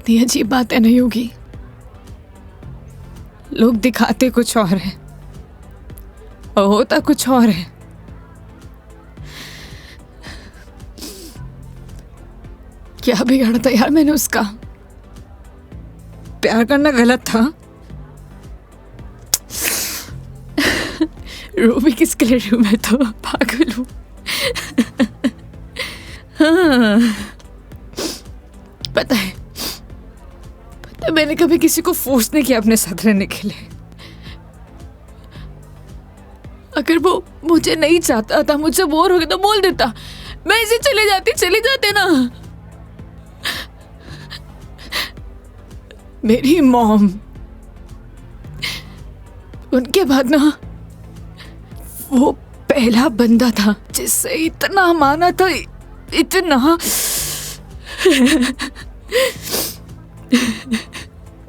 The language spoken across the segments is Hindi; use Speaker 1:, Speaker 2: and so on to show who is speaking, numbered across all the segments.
Speaker 1: कितनी अजीब बात है नहीं होगी। लोग दिखाते कुछ और है और होता कुछ और है। क्या बिगाड़ा था यार मैंने उसका? प्यार करना गलत था। रो भी किसके लिए रू, मैं तो पागल हूं। हाँ, पता है मैंने कभी किसी को फोर्स नहीं किया अपने साथ रहने के लिए। अगर वो मुझे नहीं चाहता था, मुझसे बोर हो गया तो बोल देता, मैं इसे चले जाते ना। मेरी मॉम, उनके बाद ना वो पहला बंदा था जिससे इतना माना था, इतना।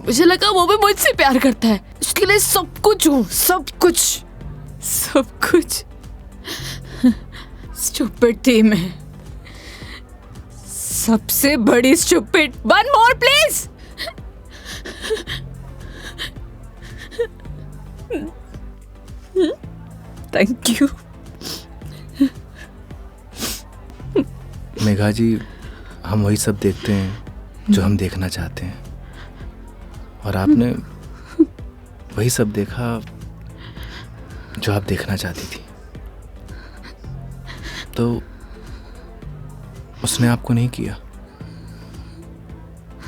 Speaker 1: मुझे लगा वो भी मुझसे प्यार करता है, उसके लिए सब कुछ हूँ, सब कुछ। स्टूपिड थी मैं, सबसे बड़ी stupid. One more please. Thank you.
Speaker 2: Megha ji, हम वही सब देखते हैं जो हम देखना चाहते हैं, और आपने वही सब देखा जो आप देखना चाहती थी। तो उसने आपको नहीं किया,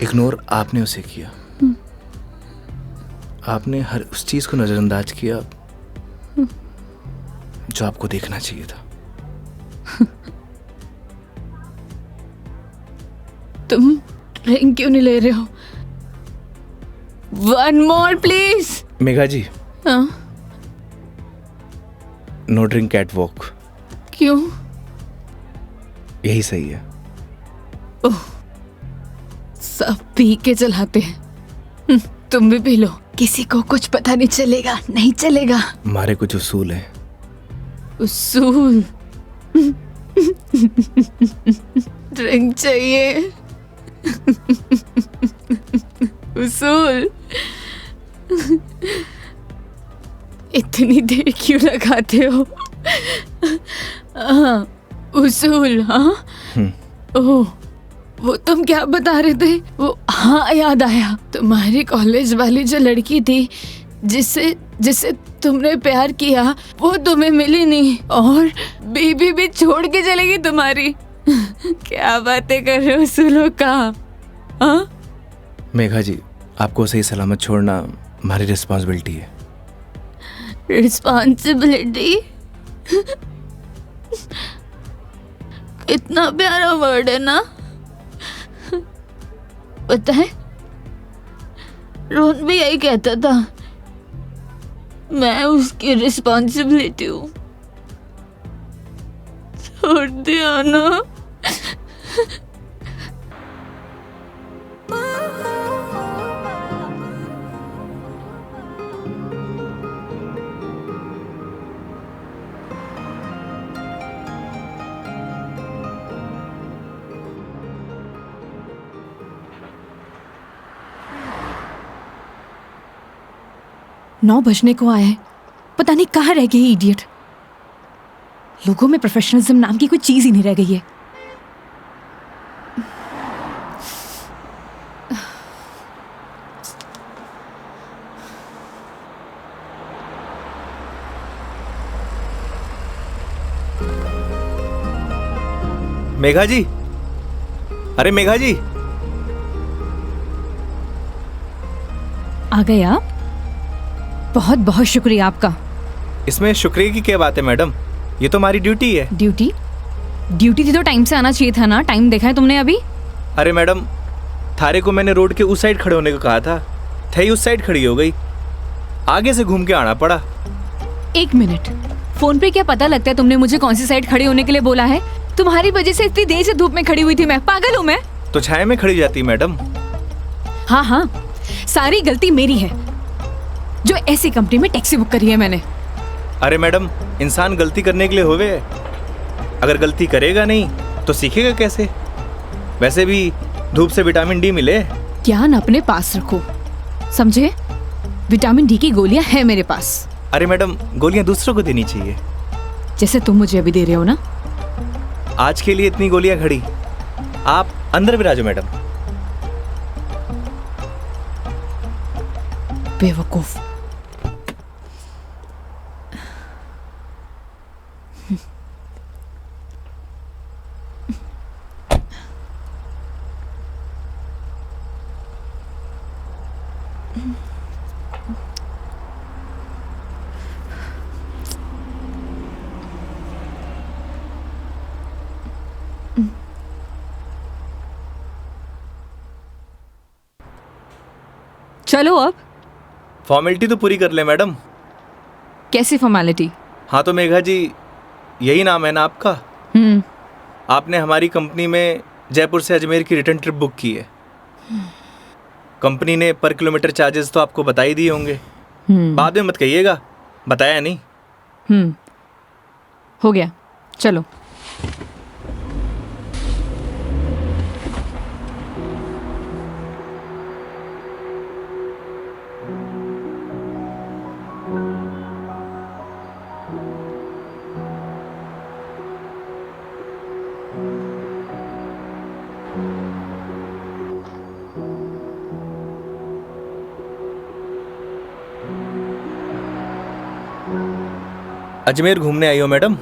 Speaker 2: इग्नोर आपने उसे किया। आपने हर उस चीज को नजरअंदाज किया जो आपको देखना चाहिए था।
Speaker 1: तुम ड्रिंक क्यों नहीं ले रहे हो? One more please.
Speaker 2: Megha ji,
Speaker 1: हाँ?
Speaker 2: No drink catwalk.
Speaker 1: क्यों?
Speaker 2: यही सही है।
Speaker 1: ओह, सब पी के चलाते हैं। तुम भी पी लो, किसी को कुछ पता नहीं चलेगा। नहीं चलेगा।
Speaker 2: हमारे कुछ उसूल हैं।
Speaker 1: उसूल? ड्रिंक चाहिए। उसूल? इतनी देर क्यों लगाते हो? हाँ, उसूल। हाँ, ओह, वो तुम क्या बता रहे थे? वो, हाँ याद आया, तुम्हारी कॉलेज वाली जो लड़की थी जिससे तुमने प्यार किया, वो तुम्हें मिली नहीं और बीबी भी छोड़ के चलेगी तुम्हारी। क्या बातें कर रहे हो उसूलों का? हाँ?
Speaker 2: मेघा जी, आपको सही सलामत छोड़ना हमारी रिस्पॉन्सिबिलिटी है।
Speaker 1: रिस्पॉन्सिबिलिटी? कितना प्यारा वर्ड है ना। पता है, रोहन भी यही कहता था, मैं उसकी रिस्पॉन्सिबिलिटी हूँ। छोड़ दिया ना।
Speaker 3: नौ बजने को आया है, पता नहीं कहाँ रह गई इडियट। लोगों में प्रोफेशनलिज्म नाम की कोई चीज ही नहीं रह गई है।
Speaker 2: मेघा जी, अरे मेघा जी,
Speaker 3: आ गए आप? बहुत बहुत शुक्रिया आपका।
Speaker 2: इसमें शुक्रिया की क्या बात है मैडम, ये तो हमारी ड्यूटी है।
Speaker 3: ड्यूटी? ड्यूटी थी तो टाइम से आना चाहिए था ना। टाइम देखा है तुमने अभी?
Speaker 2: अरे मैडम, थारे को मैंने रोड के उस साइड खड़े होने को कहा था, थई उस साइड खड़ी हो गई, आगे से घूम के आना पड़ा।
Speaker 3: एक मिनट, फोन पे क्या पता लगता है तुमने मुझे कौन सी साइड खड़े होने के लिए बोला है? तुम्हारी वजह से इतनी देर से धूप में खड़ी हुई थी मैं। पागल हूँ मैं?
Speaker 2: तो छाया में खड़ी जाती मैडम।
Speaker 3: हाँ हाँ, सारी गलती मेरी है जो ऐसी कंपनी में टैक्सी बुक करी है मैंने।
Speaker 2: अरे मैडम, इंसान गलती करने के लिए होवे, अगर गलती करेगा नहीं तो सीखेगा कैसे? वैसे भी धूप से विटामिन डी मिले।
Speaker 3: ज्ञान अपने पास रखो, समझे? विटामिन डी की गोलियां है मेरे पास,
Speaker 2: अरे मैडम, गोलियां दूसरों को देनी चाहिए।
Speaker 3: जैसे तुम मुझे अभी दे रहे हो ना।
Speaker 2: आज के लिए इतनी गोलियां खड़ी, आप अंदर विराजो मैडम।
Speaker 3: बेवकूफ। चलो अब।
Speaker 2: फॉर्मेलिटी तो पूरी कर ले मैडम।
Speaker 3: कैसी फॉर्मेलिटी?
Speaker 2: हाँ तो मेघा जी, यही नाम है ना आपका? आपने हमारी कंपनी में जयपुर से अजमेर की रिटर्न ट्रिप बुक की है। कंपनी ने पर किलोमीटर चार्जेस तो आपको बता ही दिए होंगे। बाद में मत कहिएगा बताया नहीं।
Speaker 3: हो गया, चलो।
Speaker 2: अजमेर घूमने आई हो madam?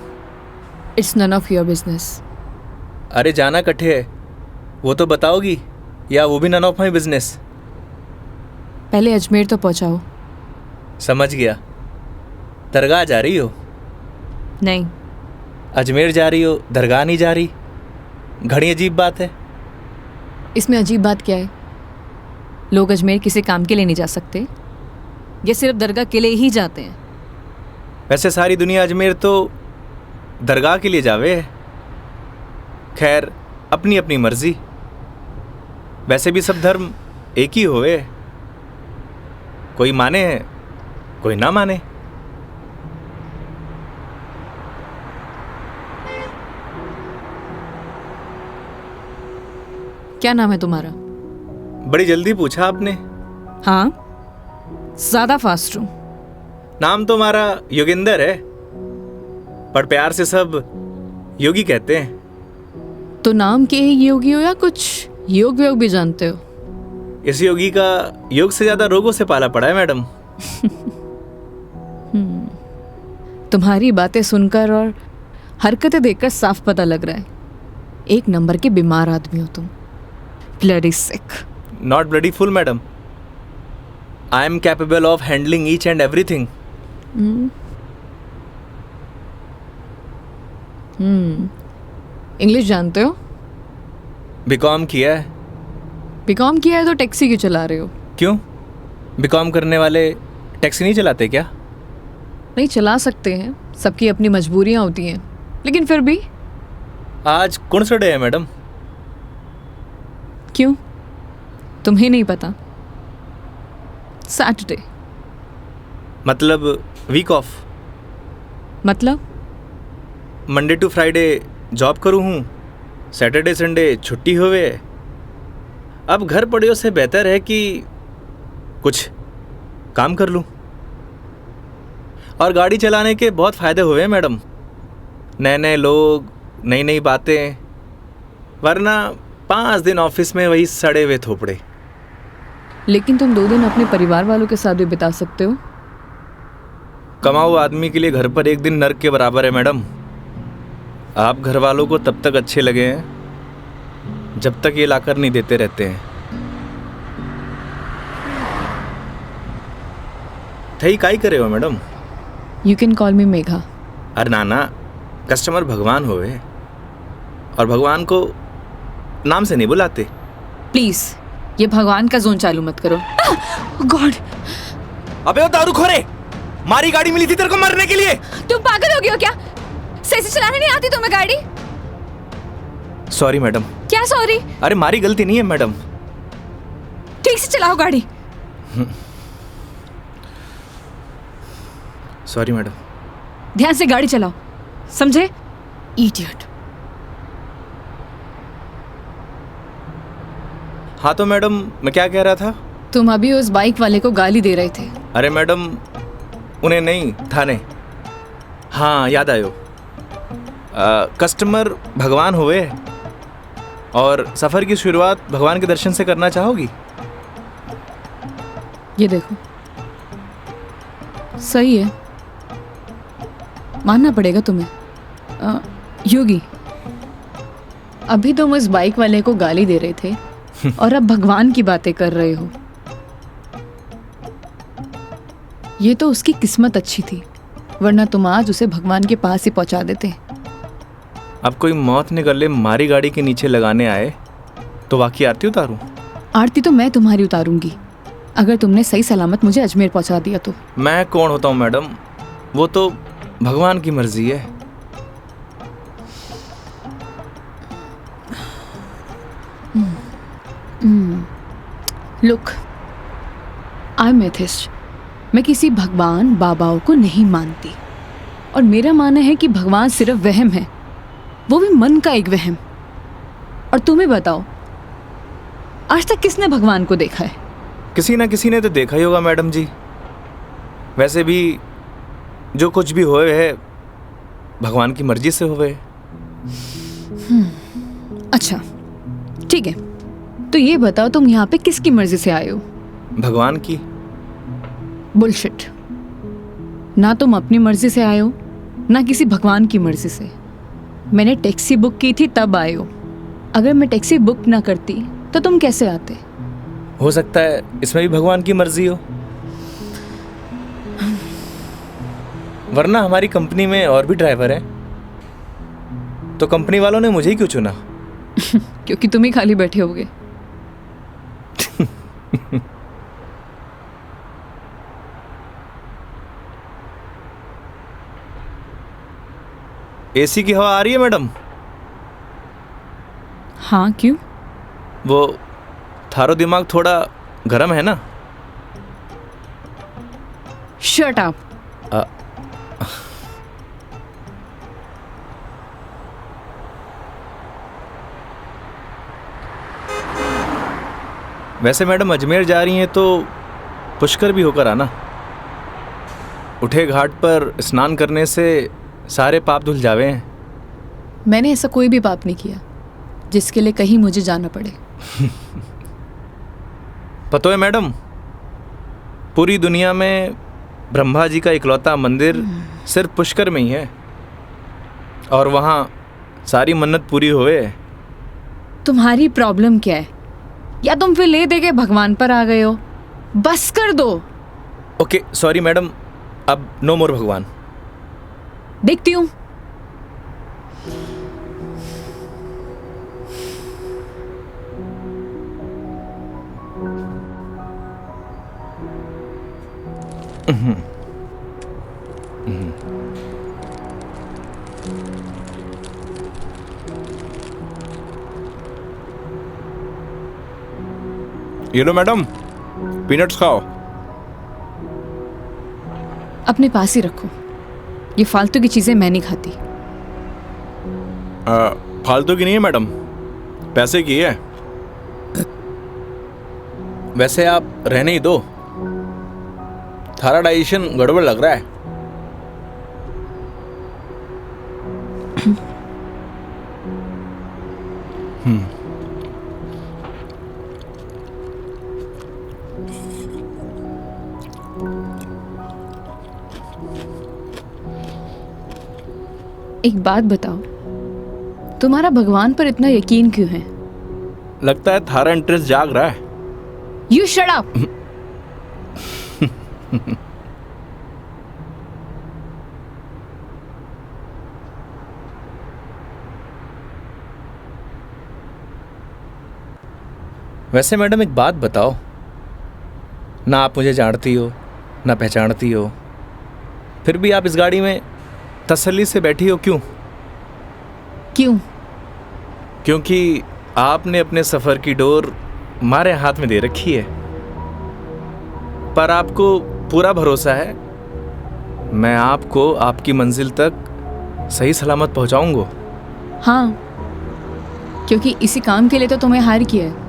Speaker 1: It's none of your business.
Speaker 2: अरे जाना कट्ठे है, वो तो बताओगी, या वो भी नन ऑफ माई बिजनेस?
Speaker 1: पहले अजमेर तो पहुंचाओ।
Speaker 2: समझ गया। दरगाह जा रही हो?
Speaker 1: नहीं।
Speaker 2: अजमेर जा रही हो, दरगाह नहीं जा रही? घड़ी अजीब बात है।
Speaker 1: इसमें अजीब बात क्या है?
Speaker 3: लोग अजमेर किसी काम के लिए नहीं जा सकते, ये सिर्फ दरगाह के लिए ही जाते हैं।
Speaker 2: वैसे सारी दुनिया अजमेर तो दरगाह के लिए जावे है। खैर, अपनी अपनी मर्जी। वैसे भी सब धर्म एक ही होवे, कोई माने है कोई ना माने।
Speaker 3: क्या नाम है तुम्हारा?
Speaker 2: बड़ी जल्दी पूछा आपने।
Speaker 3: हाँ, ज्यादा फास्ट हूं।
Speaker 2: नाम तो हमारा योगेंद्र है, पर प्यार से सब योगी कहते हैं।
Speaker 1: तो नाम के ही योगी हो या कुछ योग व्योग भी जानते हो?
Speaker 2: इस योगी का योग से ज्यादा रोगों से पाला पड़ा है मैडम।
Speaker 1: तुम्हारी बातें सुनकर और हरकतें देखकर साफ पता लग रहा है एक नंबर के बीमार आदमी हो तुम। Bloody sick.
Speaker 2: Not bloody fool madam, I am capable of handling each and everything.
Speaker 1: English जानते हो?
Speaker 2: बीकॉम किया है।
Speaker 1: बीकॉम किया है तो टैक्सी क्यों चला रहे हो?
Speaker 2: क्यों, बीकॉम करने वाले टैक्सी नहीं चलाते क्या?
Speaker 1: नहीं, चला सकते हैं, सबकी अपनी मजबूरियां होती हैं, लेकिन फिर भी।
Speaker 2: आज कौन सा डे है मैडम?
Speaker 1: क्यों, तुम्हें नहीं पता? सैटरडे।
Speaker 2: मतलब वीक ऑफ?
Speaker 1: मतलब
Speaker 2: मंडे टू फ्राइडे जॉब करूँ हूँ, सैटरडे संडे छुट्टी हुए। अब घर पड़ियों से बेहतर है कि कुछ काम कर लूँ। और गाड़ी चलाने के बहुत फ़ायदे हुए हैं मैडम, नए नए लोग, नई नई बातें। वरना 5 दिन ऑफिस में वही सड़े हुए थोपड़े।
Speaker 1: लेकिन तुम 2 दिन अपने परिवार वालों के साथ भी बिता सकते हो।
Speaker 2: कमाऊ आदमी के लिए घर पर एक दिन नर्क के बराबर है मैडम। आप घर वालों को तब तक अच्छे लगे हैं जब तक ये लाकर नहीं देते रहते हैं। थई काई करे हो मैडम?
Speaker 1: यू कैन कॉल मी मेघा।
Speaker 2: अरे नाना, कस्टमर भगवान होवे, और भगवान को नाम से नहीं बुलाते।
Speaker 3: प्लीज ये भगवान का जोन चालू मत करो। गॉड!
Speaker 2: अबे वो दारूखोरे, मारी गाड़ी मिली थी तेरे को मरने के लिए।
Speaker 3: तुम पागल हो गए हो क्या? सही से चलाने नहीं आती तुम्हें गाड़ी?
Speaker 2: Sorry madam.
Speaker 3: क्या सॉरी?
Speaker 2: अरे मारी गलती नहीं है मैडम।
Speaker 3: ठीक से चलाओ गाड़ी।
Speaker 2: Sorry madam.
Speaker 3: ध्यान से गाड़ी चलाओ, समझे? इडियट।
Speaker 2: हाँ तो मैडम, मैं क्या कह रहा था?
Speaker 1: तुम अभी उस बाइक वाले को गाली दे रहे थे।
Speaker 2: अरे मैडम, उन्हें नहीं, थाने। हाँ, याद आयो। कस्टमर भगवान हुए और सफ़र की शुरुआत भगवान के दर्शन से करना चाहोगी?
Speaker 1: ये देखो, सही है, मानना पड़ेगा तुम्हें। योगी, अभी तुम उस बाइक वाले को गाली दे रहे थे और अब भगवान की बातें कर रहे हो। ये तो उसकी किस्मत अच्छी थी, वरना तुम आज उसे भगवान के पास ही पहुंचा देते।
Speaker 2: अब कोई मौत ने गले मारी गाड़ी के नीचे लगाने आए तो वाकई आरती उतारूं?
Speaker 1: आरती तो मैं तुम्हारी उतारूंगी, अगर तुमने सही सलामत मुझे अजमेर पहुंचा दिया तो।
Speaker 2: मैं कौन होता हूँ मैडम, वो तो भगवान की मर्जी है।
Speaker 1: Look, I am atheist. मैं किसी भगवान बाबाओं को नहीं मानती, और मेरा मानना है कि भगवान सिर्फ वहम है, वो भी मन का एक वहम। और तुम्हें बताओ, आज तक किसने भगवान को देखा है?
Speaker 2: किसी ना किसी ने तो देखा ही होगा मैडम जी। वैसे भी जो कुछ भी होए है भगवान की मर्जी से होए।
Speaker 1: अच्छा ठीक है, तो ये बताओ तुम यहाँ पे किसकी मर्जी से आए हो?
Speaker 2: भगवान की।
Speaker 1: बुलशिट। ना तुम अपनी मर्जी से आए हो, ना किसी भगवान की मर्जी से। मैंने टैक्सी बुक की थी तब आए हो। अगर मैं टैक्सी बुक ना करती तो तुम कैसे आते?
Speaker 2: हो सकता है इसमें भी भगवान की मर्जी हो, वरना हमारी कंपनी में और भी ड्राइवर हैं, तो कंपनी वालों ने मुझे ही क्यों चुना?
Speaker 1: क्योंकि तुम ही खाली बैठे होगे।
Speaker 2: एसी की हवा आ रही है मैडम?
Speaker 1: हाँ, क्यों?
Speaker 2: वो थारो दिमाग थोड़ा गर्म है ना?
Speaker 1: Shut up.
Speaker 2: वैसे मैडम, अजमेर जा रही हैं तो पुष्कर भी होकर आना। उठे घाट पर स्नान करने से सारे पाप धुल जावे हैं।
Speaker 1: मैंने ऐसा कोई भी पाप नहीं किया जिसके लिए कहीं मुझे जाना पड़े।
Speaker 2: पता है मैडम, पूरी दुनिया में ब्रह्मा जी का इकलौता मंदिर सिर्फ पुष्कर में ही है, और वहाँ सारी मन्नत पूरी हुए।
Speaker 1: तुम्हारी प्रॉब्लम क्या है? या तुम फिर ले दे के भगवान पर आ गए हो? बस कर दो।
Speaker 2: ओके सॉरी मैडम, अब नो मोर भगवान।
Speaker 1: देखती हूँ।
Speaker 2: ये लो मैडम, पीनट्स खाओ।
Speaker 1: अपने पास ही रखो, ये फालतू की चीजें मैं नहीं खाती।
Speaker 2: फालतू की नहीं है मैडम, पैसे की है। वैसे आप रहने ही दो, थारा डाइजेशन गड़बड़ लग रहा है।
Speaker 1: एक बात बताओ, तुम्हारा भगवान पर इतना यकीन क्यों है?
Speaker 2: लगता है थारा इंटरेस्ट जाग रहा है।
Speaker 1: You shut up.
Speaker 2: वैसे मैडम एक बात बताओ, ना आप मुझे जानती हो ना पहचानती हो, फिर भी आप इस गाड़ी में तसल्ली से बैठी हो, क्यों?
Speaker 1: क्यों?
Speaker 2: क्योंकि आपने अपने सफ़र की डोर हमारे हाथ में दे रखी है, पर आपको पूरा भरोसा है मैं आपको आपकी मंजिल तक सही सलामत पहुंचाऊंगा।
Speaker 1: हाँ, क्योंकि इसी काम के लिए तो तुम्हें हायर किया है।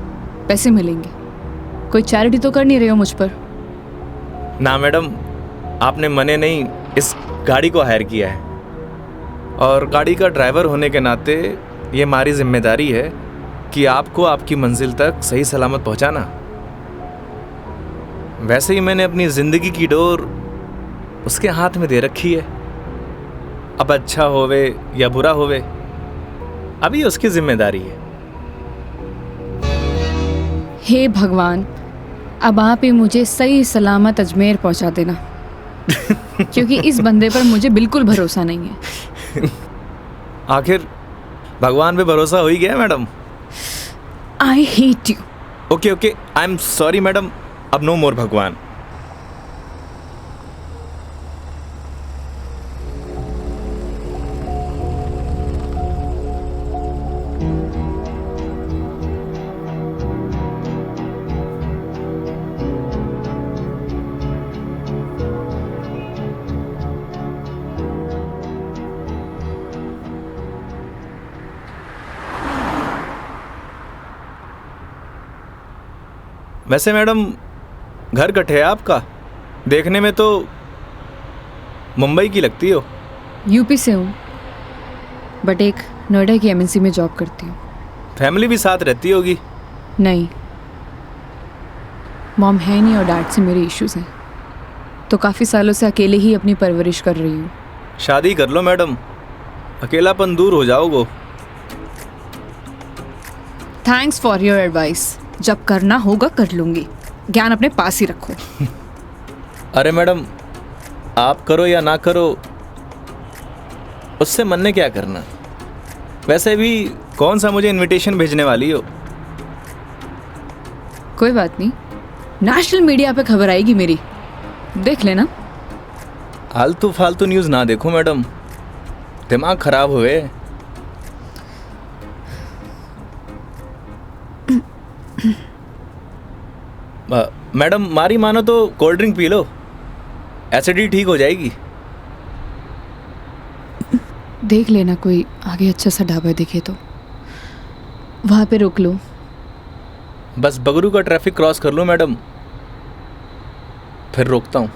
Speaker 1: पैसे मिलेंगे। कोई चैरिटी तो कर नहीं रहे हो मुझ पर?
Speaker 2: ना मैडम, आपने मने नहीं इस गाड़ी को हायर किया है, और गाड़ी का ड्राइवर होने के नाते ये हमारी जिम्मेदारी है कि आपको आपकी मंजिल तक सही सलामत पहुंचाना। वैसे ही मैंने अपनी जिंदगी की डोर उसके हाथ में दे रखी है। अब अच्छा होवे या बुरा होवे, अभी उसकी जिम्मेदारी है।
Speaker 1: हे भगवान, अब आप ही मुझे सही सलामत अजमेर पहुंचा देना क्योंकि इस बंदे पर मुझे बिल्कुल भरोसा नहीं है।
Speaker 2: आखिर भगवान पे भरोसा हो ही गया madam.
Speaker 1: I hate you.
Speaker 2: Okay okay, I am sorry madam, अब नो मोर भगवान। वैसे मैडम, घर कट है आपका? देखने में तो मुंबई की लगती हो।
Speaker 1: यूपी से हूँ, बट एक नोएडा की एमएनसी में जॉब करती हूँ।
Speaker 2: फैमिली भी साथ रहती होगी?
Speaker 1: नहीं, मॉम है नहीं और डैड से मेरे इश्यूज हैं, तो काफ़ी सालों से अकेले ही अपनी परवरिश कर रही हूँ।
Speaker 2: शादी कर लो मैडम, अकेलापन दूर हो जाओगे।
Speaker 1: Thanks for your advice. जब करना होगा कर लूँगी, ज्ञान अपने पास ही रखो।
Speaker 2: अरे मैडम, आप करो या ना करो, उससे मन ने क्या करना। वैसे भी कौन सा मुझे इनविटेशन भेजने वाली हो।
Speaker 1: कोई बात नहीं, नेशनल मीडिया पे खबर आएगी मेरी, देख लेना।
Speaker 2: आलतू फालतू न्यूज़ ना देखो मैडम, दिमाग खराब हुए। मैडम, मारी मानो तो cold drink P low, acidity ठीक हो जाएगी।
Speaker 1: देख लेना कोई आगे अच्छा सा ढाबा दिखे तो वहाँ पे रुक लो।
Speaker 2: बस बगरू का ट्रैफिक क्रॉस कर लो मैडम, फिर रोकता हूँ।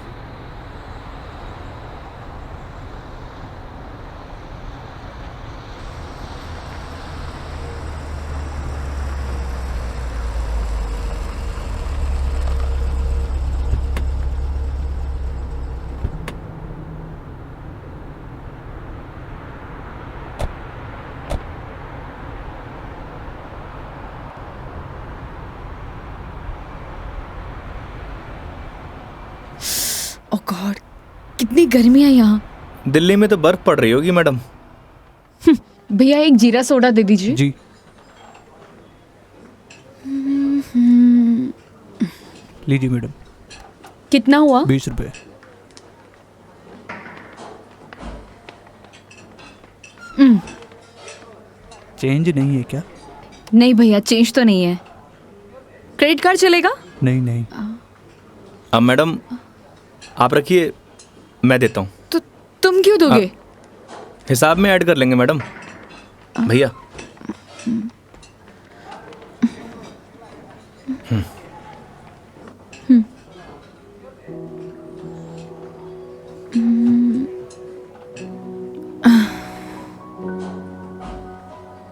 Speaker 1: ओह गॉड, कितनी गर्मी है यहाँ।
Speaker 2: दिल्ली में तो बर्फ पड़ रही होगी मैडम।
Speaker 1: भैया एक जीरा सोडा दे दीजिए।
Speaker 4: जी। लीजिए मैडम।
Speaker 1: कितना हुआ?
Speaker 4: 20 रुपये। चेंज नहीं है क्या?
Speaker 1: नहीं भैया, चेंज तो नहीं है। क्रेडिट कार्ड चलेगा?
Speaker 4: नहीं नहीं।
Speaker 2: अब मैडम आप रखिए, मैं देता हूँ।
Speaker 1: तो तुम क्यों दोगे?
Speaker 2: हिसाब में ऐड कर लेंगे मैडम। भैया।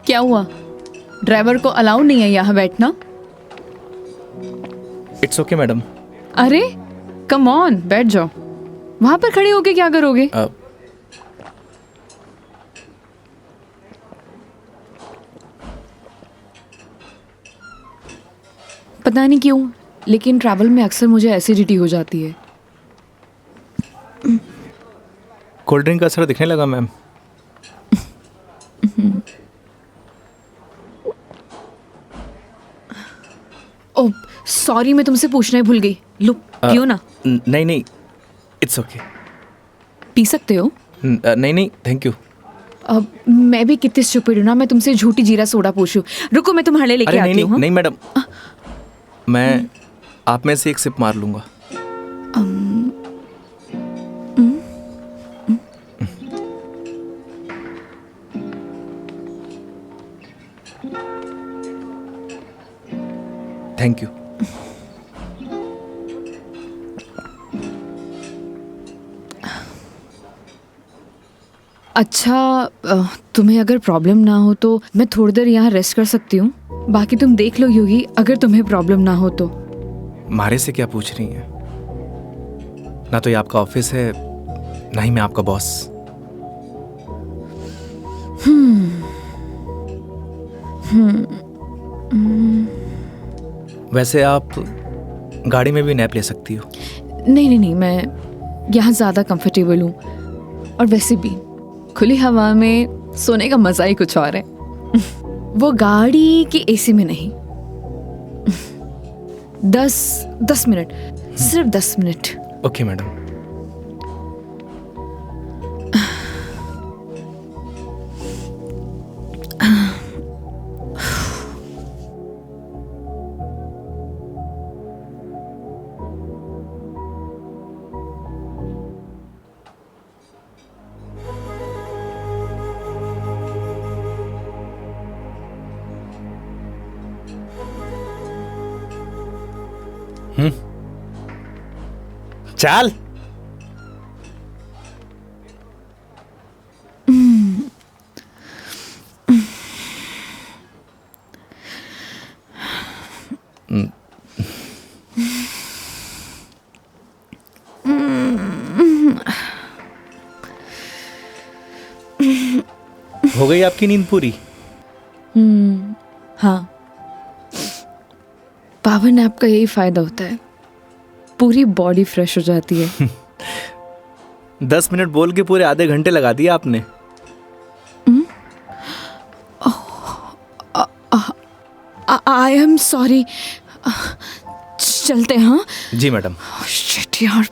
Speaker 1: क्या हुआ? ड्राइवर को अलाउ नहीं है यहाँ बैठना?
Speaker 2: It's okay madam.
Speaker 1: अरे कम ऑन, बैठ जाओ। वहां पर खड़े होके क्या करोगे? पता नहीं क्यों, लेकिन ट्रैवल में अक्सर मुझे एसिडिटी हो जाती है।
Speaker 2: कोल्ड ड्रिंक का असर दिखने लगा मैम।
Speaker 1: ओह सॉरी, मैं तुमसे पूछना ही भूल गई। लो पियो ना।
Speaker 2: नहीं नहीं, इट्स ओके।
Speaker 1: पी सकते हो।
Speaker 2: नहीं नहीं, थैंक यू।
Speaker 1: अब मैं भी कितनी स्टूपिड हूँ ना, मैं तुमसे झूठी जीरा सोडा पूछूं। रुको मैं तुम्हारे लिए लेके
Speaker 2: अरे
Speaker 1: आती
Speaker 2: नहीं
Speaker 1: हूँ।
Speaker 2: नहीं, नहीं मैडम, मैं आप में से एक सिप मार लूंगा। Thank you.
Speaker 1: अच्छा, तुम्हें अगर प्रॉब्लम ना हो तो मैं थोड़ी देर यहाँ रेस्ट कर सकती हूँ। बाकी तुम देख लो योगी, अगर तुम्हें प्रॉब्लम ना हो तो।
Speaker 2: मारे से क्या पूछ रही हैं? ना तो ये आपका ऑफिस है, ना ही मैं आपका बॉस। वैसे आप गाड़ी में भी नैप ले सकती हो।
Speaker 1: नहीं नहीं नहीं, मैं यहाँ ज़्यादा कंफर्टेबल हूँ। और वैसे भी खुली हवा में सोने का मज़ा ही कुछ और है। वो गाड़ी की एसी में नहीं। 10 मिनट, सिर्फ 10 मिनट।
Speaker 2: Okay madam. चाल। हो गई आपकी नींद पूरी?
Speaker 1: हाँ, पावर नैप का यही फायदा होता है, पूरी बॉडी फ्रेश हो जाती है।
Speaker 2: 10 मिनट बोल के पूरे आधे घंटे लगा दिया आपने।
Speaker 1: आई एम सॉरी। चलते हैं। हाँ
Speaker 2: जी मैडम।
Speaker 1: शिट यार।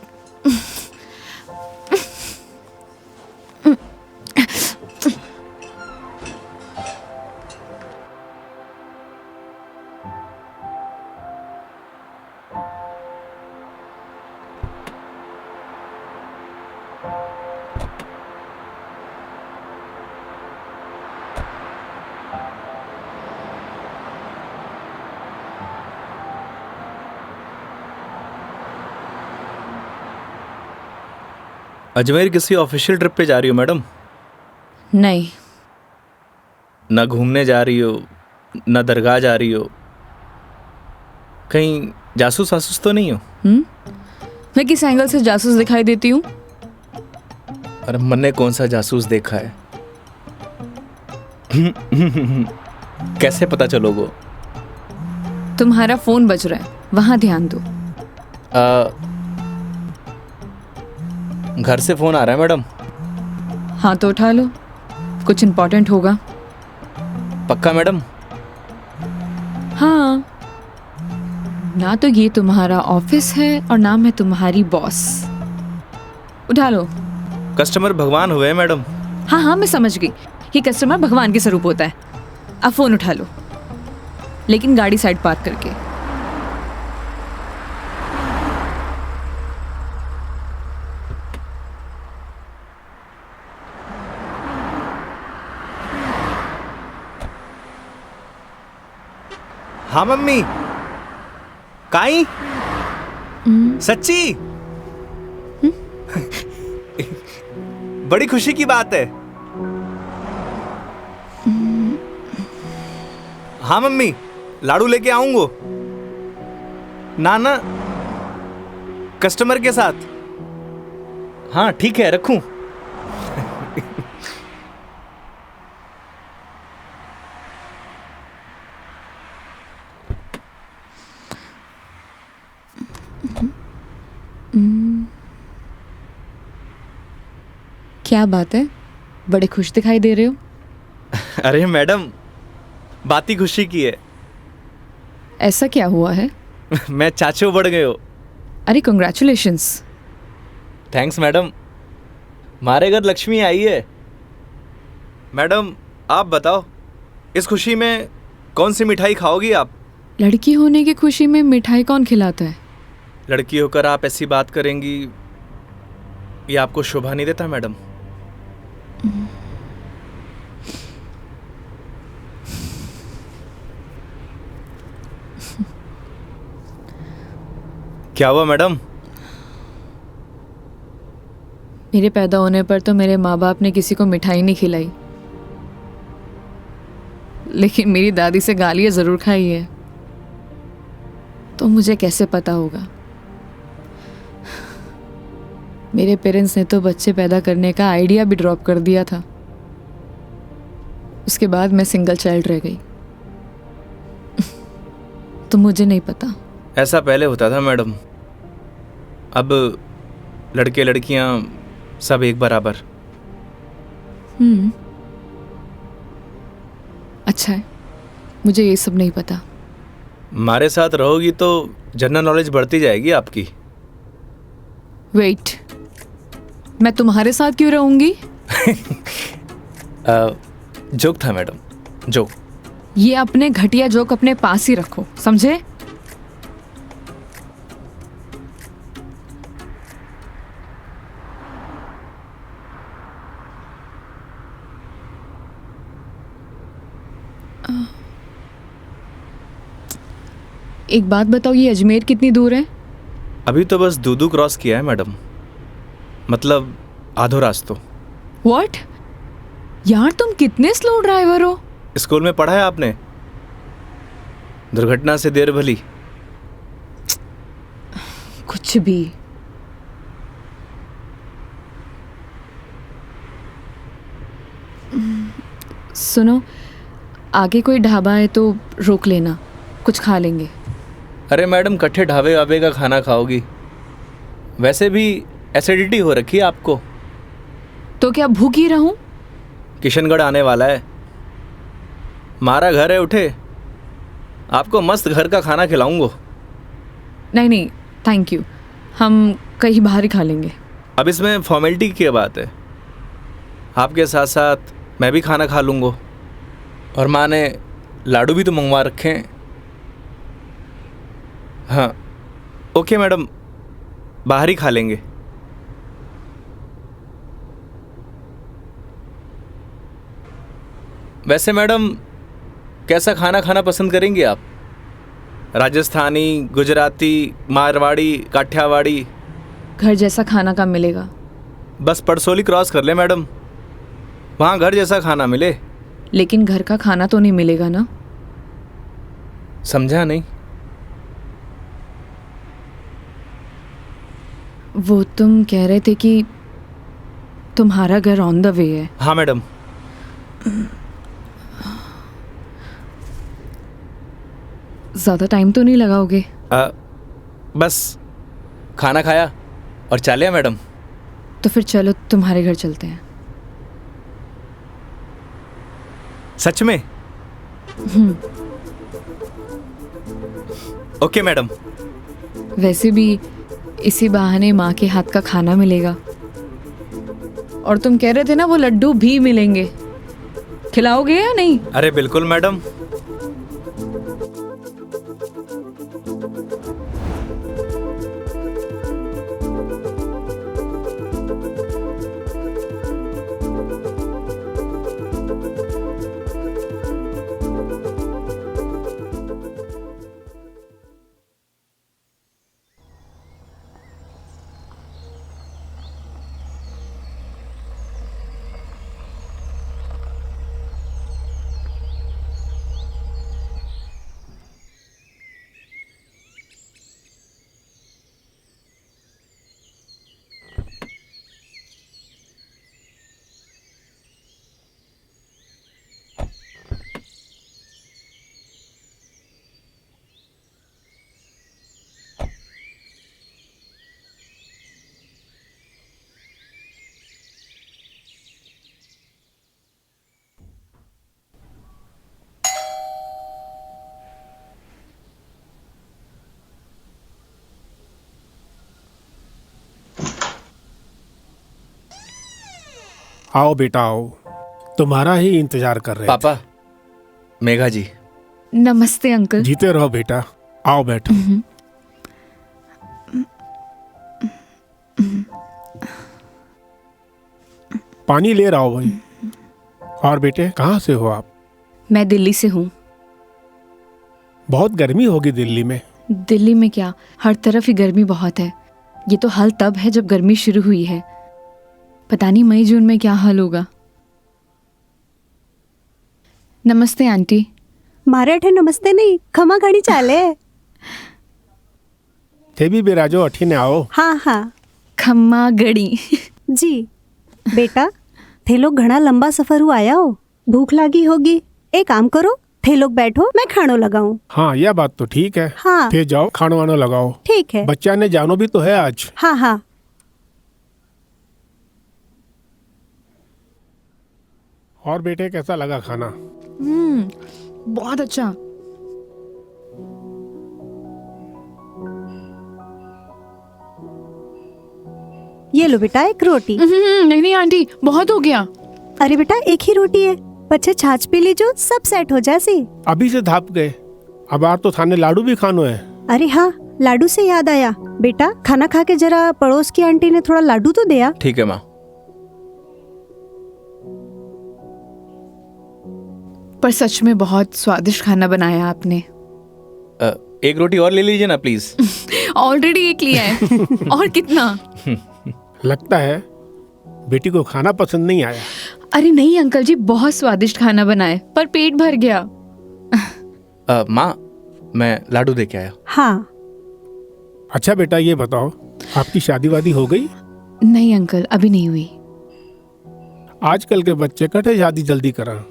Speaker 2: अजमेर किसी ऑफिशियल ट्रिप पे जा रही हो मैडम?
Speaker 1: नहीं,
Speaker 2: ना घूमने जा रही हो, ना दरगाह जा रही हो, कहीं जासूस वासूस तो नहीं हो?
Speaker 1: मैं किस एंगल से जासूस दिखाई देती हूँ?
Speaker 2: अरे मैंने कौन सा जासूस देखा है? कैसे पता चलोगे?
Speaker 1: तुम्हारा फोन बज रहा है, वहां ध्यान दो।
Speaker 2: घर से फोन आ रहा है मैडम।
Speaker 1: हाँ तो उठा लो, कुछ इम्पोर्टेंट होगा।
Speaker 2: पक्का मैडम?
Speaker 1: हाँ, ना तो ये तुम्हारा ऑफिस है और ना मैं तुम्हारी बॉस। उठा लो।
Speaker 2: कस्टमर भगवान हुए हैं मैडम।
Speaker 1: हाँ हाँ, मैं समझ गई, ये कस्टमर भगवान के स्वरूप होता है। अब फोन उठा लो, लेकिन गाड़ी साइड पार्क करके।
Speaker 2: हाँ मम्मी। काई? सच्ची? बड़ी खुशी की बात है। हाँ मम्मी, लाडू लेके आऊंगा। ना कस्टमर के साथ। हाँ ठीक है, रखूं?
Speaker 1: क्या बात है, बड़े खुश दिखाई दे रहे हो?
Speaker 2: अरे मैडम, बात ही खुशी की है।
Speaker 1: ऐसा क्या हुआ है?
Speaker 2: मैं चाचो बढ़ गए हो।
Speaker 1: अरे कंग्रेचुलेशंस।
Speaker 2: थैंक्स मैडम, हमारे घर लक्ष्मी आई है। मैडम आप बताओ, इस खुशी में कौन सी मिठाई खाओगी आप?
Speaker 1: लड़की होने की खुशी में मिठाई कौन खिलाता है?
Speaker 2: लड़की होकर आप ऐसी बात करेंगी, ये आपको शोभा नहीं देता मैडम। क्या हुआ मैडम?
Speaker 1: मेरे पैदा होने पर तो मेरे माँ बाप ने किसी को मिठाई नहीं खिलाई, लेकिन मेरी दादी से गालियाँ ज़रूर खाई है। तो मुझे कैसे पता होगा? मेरे पेरेंट्स ने तो बच्चे पैदा करने का आइडिया भी ड्रॉप कर दिया था। उसके बाद मैं सिंगल चाइल्ड रह गई। तो मुझे नहीं पता।
Speaker 2: ऐसा पहले होता था मैडम, अब लड़के लड़कियां सब एक बराबर।
Speaker 1: अच्छा है, मुझे ये सब नहीं पता।
Speaker 2: हमारे साथ रहोगी तो जनरल नॉलेज बढ़ती जाएगी आपकी।
Speaker 1: वेट, मैं तुम्हारे साथ क्यों रहूंगी?
Speaker 2: जोक था मैडम, जोक।
Speaker 1: ये अपने घटिया जोक अपने पास ही रखो, समझे? एक बात बताओ, ये अजमेर कितनी दूर है?
Speaker 2: अभी तो बस दूदू क्रॉस किया है मैडम, मतलब आधो रास्तों।
Speaker 1: व्हाट? यार तुम कितने स्लो ड्राइवर हो।
Speaker 2: स्कूल में पढ़ा है आपने, दुर्घटना से देर भली।
Speaker 1: कुछ भी। सुनो, आगे कोई ढाबा है तो रोक लेना, कुछ खा लेंगे।
Speaker 2: अरे मैडम, कट्ठे ढाबे वाबे का खाना खाओगी? वैसे भी एसिडिटी हो रखी है आपको।
Speaker 1: तो क्या भूख ही रहूं?
Speaker 2: किशनगढ़ आने वाला है, मारा घर है, उठे आपको मस्त घर का खाना खिलाऊंगा।
Speaker 1: नहीं नहीं, थैंक यू, हम कहीं बाहर ही खा लेंगे।
Speaker 2: अब इसमें फॉर्मेलिटी की बात है, आपके साथ साथ मैं भी खाना खा लूँगा। और माँ ने लाडू भी तो मंगवा रखे हैं। हाँ ओके मैडम, बाहर ही खा लेंगे। वैसे मैडम, कैसा खाना खाना पसंद करेंगी आप? राजस्थानी, गुजराती, मारवाड़ी, काठियावाड़ी?
Speaker 1: घर जैसा खाना कब मिलेगा?
Speaker 2: बस पड़सोली क्रॉस कर ले मैडम, वहाँ घर जैसा खाना मिले।
Speaker 1: लेकिन घर का खाना तो नहीं मिलेगा ना?
Speaker 2: समझा नहीं।
Speaker 1: वो तुम कह रहे थे कि तुम्हारा घर ऑन द वे है।
Speaker 2: हाँ मैडम।
Speaker 1: ज़्यादा टाइम तो नहीं लगाओगे?
Speaker 2: बस खाना खाया और चलिए मैडम।
Speaker 1: तो फिर चलो तुम्हारे घर चलते हैं।
Speaker 2: सच में? Okay madam.
Speaker 1: वैसे भी इसी बहाने माँ के हाथ का खाना मिलेगा। और तुम कह रहे थे ना वो लड्डू भी मिलेंगे, खिलाओगे या नहीं?
Speaker 2: अरे बिल्कुल मैडम।
Speaker 5: आओ बेटा आओ, तुम्हारा ही इंतजार कर रहे
Speaker 2: पापा, मेघा जी।
Speaker 1: नमस्ते अंकल।
Speaker 5: थे। जीते रहो बेटा, आओ बैठो। पानी ले रहा हो भाई। और बेटे कहाँ से हो आप?
Speaker 1: मैं दिल्ली से हूँ।
Speaker 5: बहुत गर्मी होगी दिल्ली में।
Speaker 1: दिल्ली में क्या, हर तरफ ही गर्मी बहुत है। ये तो हाल तब है जब गर्मी शुरू हुई है, पता नहीं मई जून में क्या हाल होगा। नमस्ते आंटी।
Speaker 6: મારે અઠે નમસ્તે નહીં, ખમા ઘણી ચાલે.
Speaker 5: थे भी बिराजो अठीने आओ.
Speaker 6: હા હા
Speaker 1: खम्मा गड़ी।
Speaker 6: जी. बेटा थे लोग घना लंबा सफर हुआ आया हो, भूख लगी होगी. एक काम करो, थे लोग बैठो, मैं खानो लगाऊं.
Speaker 5: हाँ यह बात तो ठीक है.
Speaker 6: हाँ
Speaker 5: फिर जाओ खानो वानो लगाओ.
Speaker 6: ठीक है.
Speaker 5: बच्चा ने जानो भी तो है आज.
Speaker 6: हाँ हाँ.
Speaker 5: और बेटे कैसा लगा खाना?
Speaker 3: बहुत अच्छा।
Speaker 6: ये लो बेटा एक रोटी.
Speaker 1: नहीं नहीं आंटी, बहुत हो गया।
Speaker 6: अरे बेटा एक ही रोटी है, बच्चे छाछ पी लीजो, सब सेट हो जासी.
Speaker 5: अभी से धाप गए, अब आज तो थाने लाडू भी खानो है.
Speaker 6: अरे हाँ, लाडू से याद आया, बेटा खाना खा के जरा पड़ोस की आंटी ने थोड़ा लाडू तो दिया.
Speaker 2: ठीक है माँ।
Speaker 1: पर सच में बहुत स्वादिष्ट खाना बनाया आपने।
Speaker 2: एक रोटी और ले लीजिए ना प्लीज।
Speaker 1: ऑलरेडी एक लिया है। और कितना?
Speaker 5: लगता है बेटी को खाना पसंद नहीं आया.
Speaker 1: अरे नहीं अंकल जी, बहुत स्वादिष्ट खाना बनाए, पर पेट भर गया।
Speaker 2: माँ मैं लाडू दे के आया।
Speaker 6: हाँ.
Speaker 5: अच्छा बेटा ये बताओ, आपकी शादी वादी हो गई?
Speaker 1: नहीं अंकल, अभी नहीं हुई।
Speaker 5: आजकल के बच्चे कटे शादी जल्दी करा,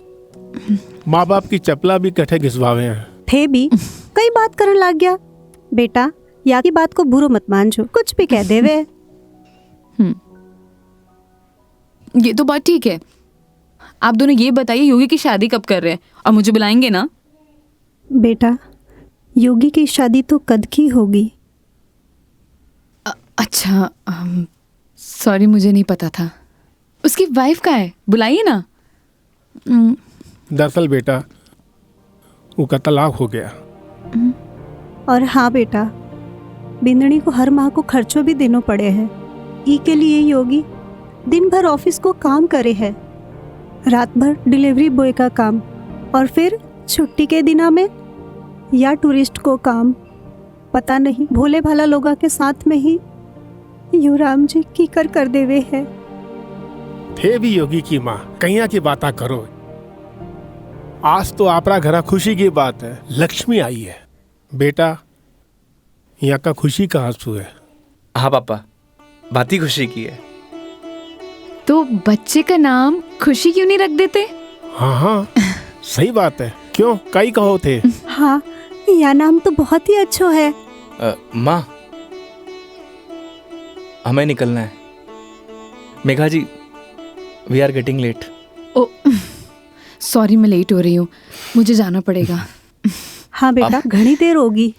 Speaker 5: माँ बाप की चपला भी कटे घिसवावे हैं.
Speaker 6: थे भी कई बात करने लग गया. बेटा या की बात को बुरो मत मानजो, कुछ भी कह देवे.
Speaker 1: ये तो बात ठीक है। आप दोनों ये बताइए योगी की शादी कब कर रहे हैं, और मुझे बुलाएंगे ना?
Speaker 6: बेटा योगी की शादी तो कद की होगी.
Speaker 1: अच्छा, सॉरी मुझे नहीं पता था। उसकी वाइफ का है, बुलाइए ना।
Speaker 5: दरअसल बेटा उसका तलाक हो गया.
Speaker 6: और हाँ बेटा, बिंदनी को हर माह को खर्चों भी देना पड़े हैं. ई के लिए योगी दिन भर ऑफिस को काम करे है, रात भर डिलीवरी बॉय का काम, और फिर छुट्टी के दिना में या टूरिस्ट को काम. पता नहीं भोले भाला लोगा के साथ में ही यू राम जी की कर देवे है.
Speaker 5: थे भी योगी की माँ, कहिया की बात करो. आज तो आपरा घरा खुशी की बात है, लक्ष्मी आई है. बेटा यहाँ का खुशी का आंसू है.
Speaker 2: हाँ पापा, बात ही खुशी की है।
Speaker 1: तो बच्चे का नाम खुशी क्यों नहीं रख देते?
Speaker 5: हाँ हाँ सही बात है. क्यों कई कहो थे?
Speaker 6: हाँ यह नाम तो बहुत ही अच्छा है.
Speaker 2: माँ हमें निकलना है। Megha ji we are getting late.
Speaker 1: Oh sorry, मैं लेट हो रही हूँ, मुझे जाना पड़ेगा।
Speaker 6: हाँ बेटा घनी देर होगी.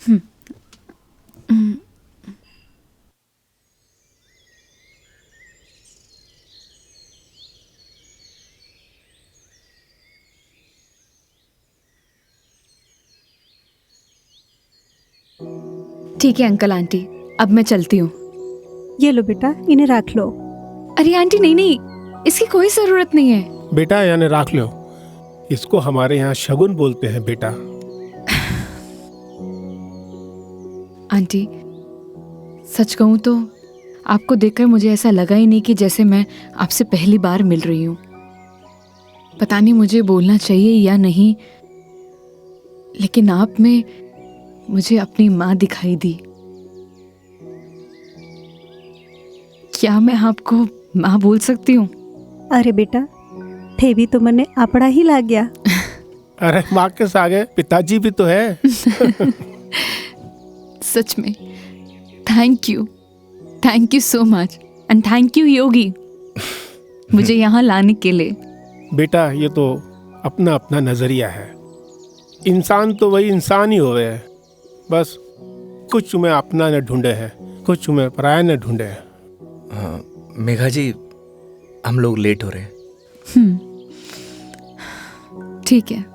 Speaker 1: ठीक है अंकल आंटी, अब मैं चलती हूँ।
Speaker 6: ये लो बेटा, इन्हें रख लो.
Speaker 1: अरे आंटी नहीं नहीं, इसकी कोई जरूरत नहीं है।
Speaker 5: बेटा यानी राख लो, इसको हमारे यहाँ शगुन बोलते हैं बेटा.
Speaker 1: आंटी सच कहूँ तो आपको देखकर मुझे ऐसा लगा ही नहीं कि जैसे मैं आपसे पहली बार मिल रही हूँ। पता नहीं मुझे बोलना चाहिए या नहीं, लेकिन आप में मुझे अपनी माँ दिखाई दी। क्या मैं आपको माँ बोल सकती हूँ?
Speaker 6: अरे बेटा थे भी तो मने अपना ही लग गया.
Speaker 5: अरे माँ के सागे पिताजी भी तो है.
Speaker 1: सच में thank you so much, and thank you Yogi मुझे यहाँ लाने के लिए।
Speaker 5: बेटा ये तो अपना अपना नजरिया है. इंसान तो वही इंसान ही होवे है, बस कुछ में अपना न ढूंढे है, कुछ में पराया न ढूंढे है.
Speaker 2: मेघा जी हम लोग लेट हो रहे हैं।
Speaker 1: ठीक है।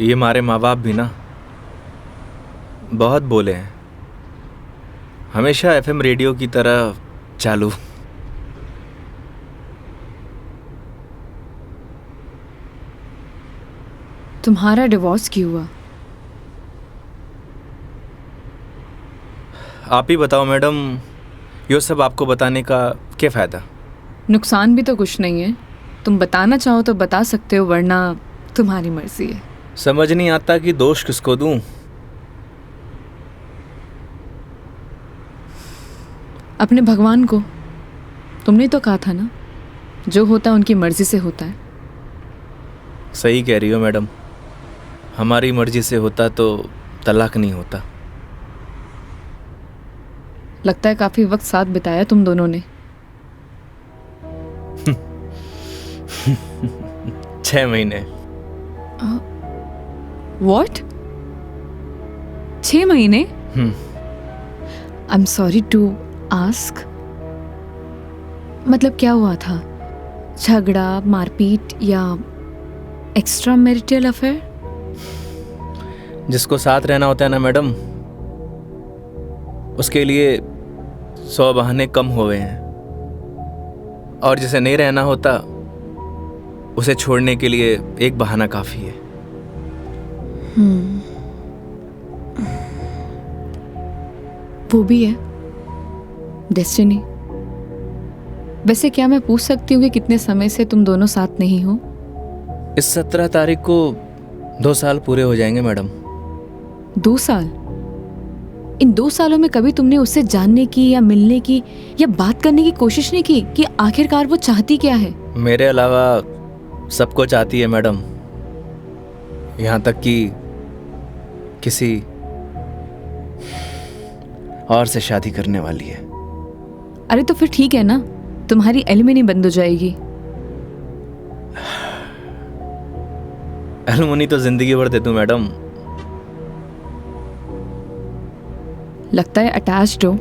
Speaker 2: ये हमारे माँ बाप भी ना बहुत बोले हैं, हमेशा एफएम रेडियो की तरह चालू।
Speaker 3: तुम्हारा डिवोर्स क्यों हुआ?
Speaker 2: आप ही बताओ मैडम, ये सब आपको बताने का क्या फ़ायदा?
Speaker 3: नुकसान भी तो कुछ नहीं है। तुम बताना चाहो तो बता सकते हो, वरना तुम्हारी मर्जी है।
Speaker 2: समझ नहीं आता कि दोष किसको दूं।
Speaker 3: अपने भगवान को। तुमने तो कहा था ना, जो होता है उनकी मर्जी से होता है।
Speaker 2: सही कह रही हो मैडम, हमारी मर्जी से होता तो तलाक नहीं होता।
Speaker 3: लगता है काफी वक्त साथ बिताया तुम दोनों ने।
Speaker 2: 6 महीने।
Speaker 3: व्हाट? 6 महीने? I am sorry to ask, मतलब क्या हुआ था? झगड़ा, मारपीट या एक्स्ट्रा मैरिटल अफेयर?
Speaker 2: जिसको साथ रहना होता है ना मैडम, उसके लिए 100 बहाने कम हो गए हैं, और जिसे नहीं रहना होता उसे छोड़ने के लिए एक बहाना काफ़ी है।
Speaker 3: वो भी है डेस्टिनी। वैसे क्या मैं पूछ सकती हूँ कि कितने समय से तुम दोनों साथ नहीं हो?
Speaker 2: इस 17 तारीख को 2 साल पूरे हो जाएंगे मैडम।
Speaker 3: 2 साल? इन 2 सालों में कभी तुमने उससे जानने की या मिलने की या बात करने की कोशिश नहीं की कि आखिरकार वो चाहती क्या है?
Speaker 2: मेरे अलावा सबको चाहती है मैडम, यहाँ तक कि किसी और से शादी करने वाली है।
Speaker 3: अरे तो फिर ठीक है ना, तुम्हारी एलिमनी बंद हो जाएगी।
Speaker 2: एलुमनी तो जिंदगी भर दे दूं मैडम।
Speaker 3: लगता है अटैच्ड हो।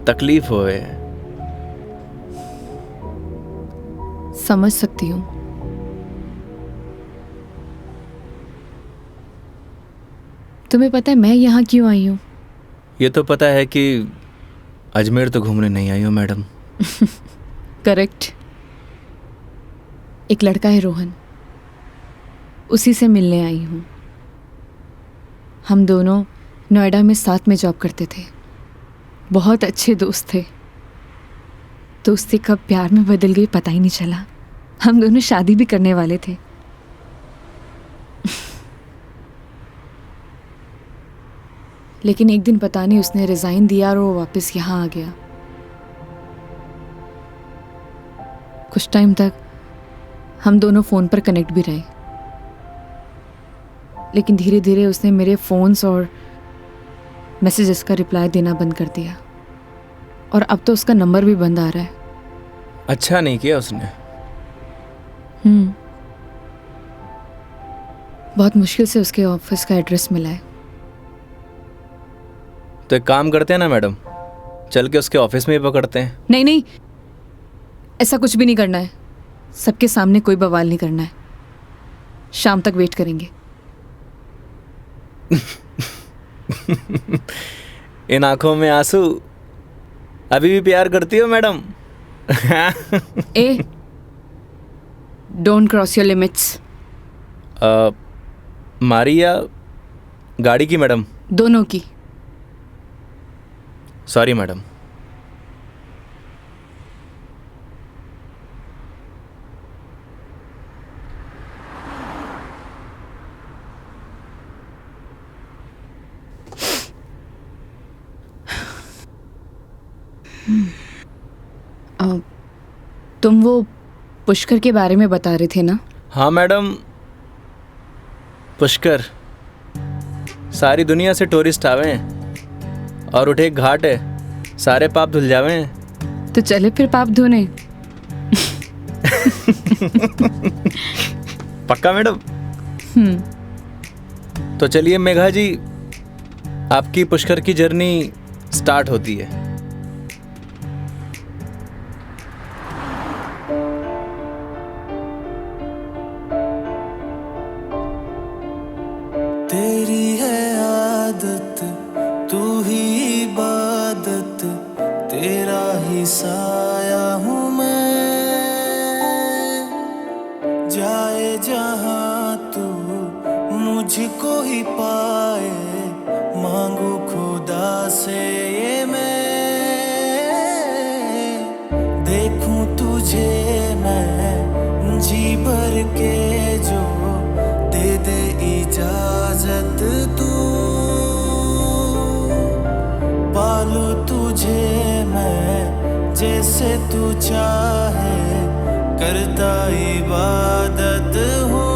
Speaker 2: तकलीफ होए।
Speaker 3: समझ सकती हूँ। तुम्हें पता है मैं यहाँ क्यों आई हूँ?
Speaker 2: ये तो पता है कि अजमेर तो घूमने नहीं आई हो मैडम।
Speaker 3: करेक्ट। एक लड़का है रोहन, उसी से मिलने आई हूँ। हम दोनों नोएडा में साथ में जॉब करते थे, बहुत अच्छे दोस्त थे। दोस्ती कब प्यार में बदल गई पता ही नहीं चला। हम दोनों शादी भी करने वाले थे। लेकिन एक दिन पता नहीं उसने रिजाइन दिया और वो वापस यहाँ आ गया। कुछ टाइम तक हम दोनों फ़ोन पर कनेक्ट भी रहे, लेकिन धीरे धीरे उसने मेरे फ़ोन्स और मैसेजेस का रिप्लाई देना बंद कर दिया, और अब तो उसका नंबर भी बंद आ रहा है।
Speaker 2: अच्छा नहीं किया उसने।
Speaker 3: बहुत मुश्किल से उसके ऑफिस का एड्रेस मिला है।
Speaker 2: तो एक काम करते हैं ना मैडम, चल के उसके ऑफिस में ही पकड़ते हैं।
Speaker 3: नहीं नहीं, ऐसा कुछ भी नहीं करना है। सबके सामने कोई बवाल नहीं करना है। शाम तक वेट करेंगे।
Speaker 2: इन आंखों में आंसू, अभी भी प्यार करती हो madam?
Speaker 3: A, don't cross your limits.
Speaker 2: मारी या गाड़ी की मैडम?
Speaker 3: दोनों की।
Speaker 2: Sorry madam.
Speaker 3: तुम वो पुष्कर के बारे में बता रहे थे ना?
Speaker 2: हाँ मैडम, पुष्कर। सारी दुनिया से टूरिस्ट आवे हैं और उठे एक घाट है, सारे पाप धुल जावे हैं।
Speaker 3: तो चले फिर पाप धोने।
Speaker 2: पक्का मैडम? तो चलिए मेघा जी, आपकी पुष्कर की जर्नी स्टार्ट होती है।
Speaker 7: ही इबादत, तेरा ही साया हूँ मैं। जाए जहाँ तू मुझको ही पाए, मांगू खुदा से ये मैं। देखूं तुझे मैं जी भर के, जो दे दे इजाजत तू। पालू तुझे मैं जैसे तू चाहे, करता इबादत हूँ।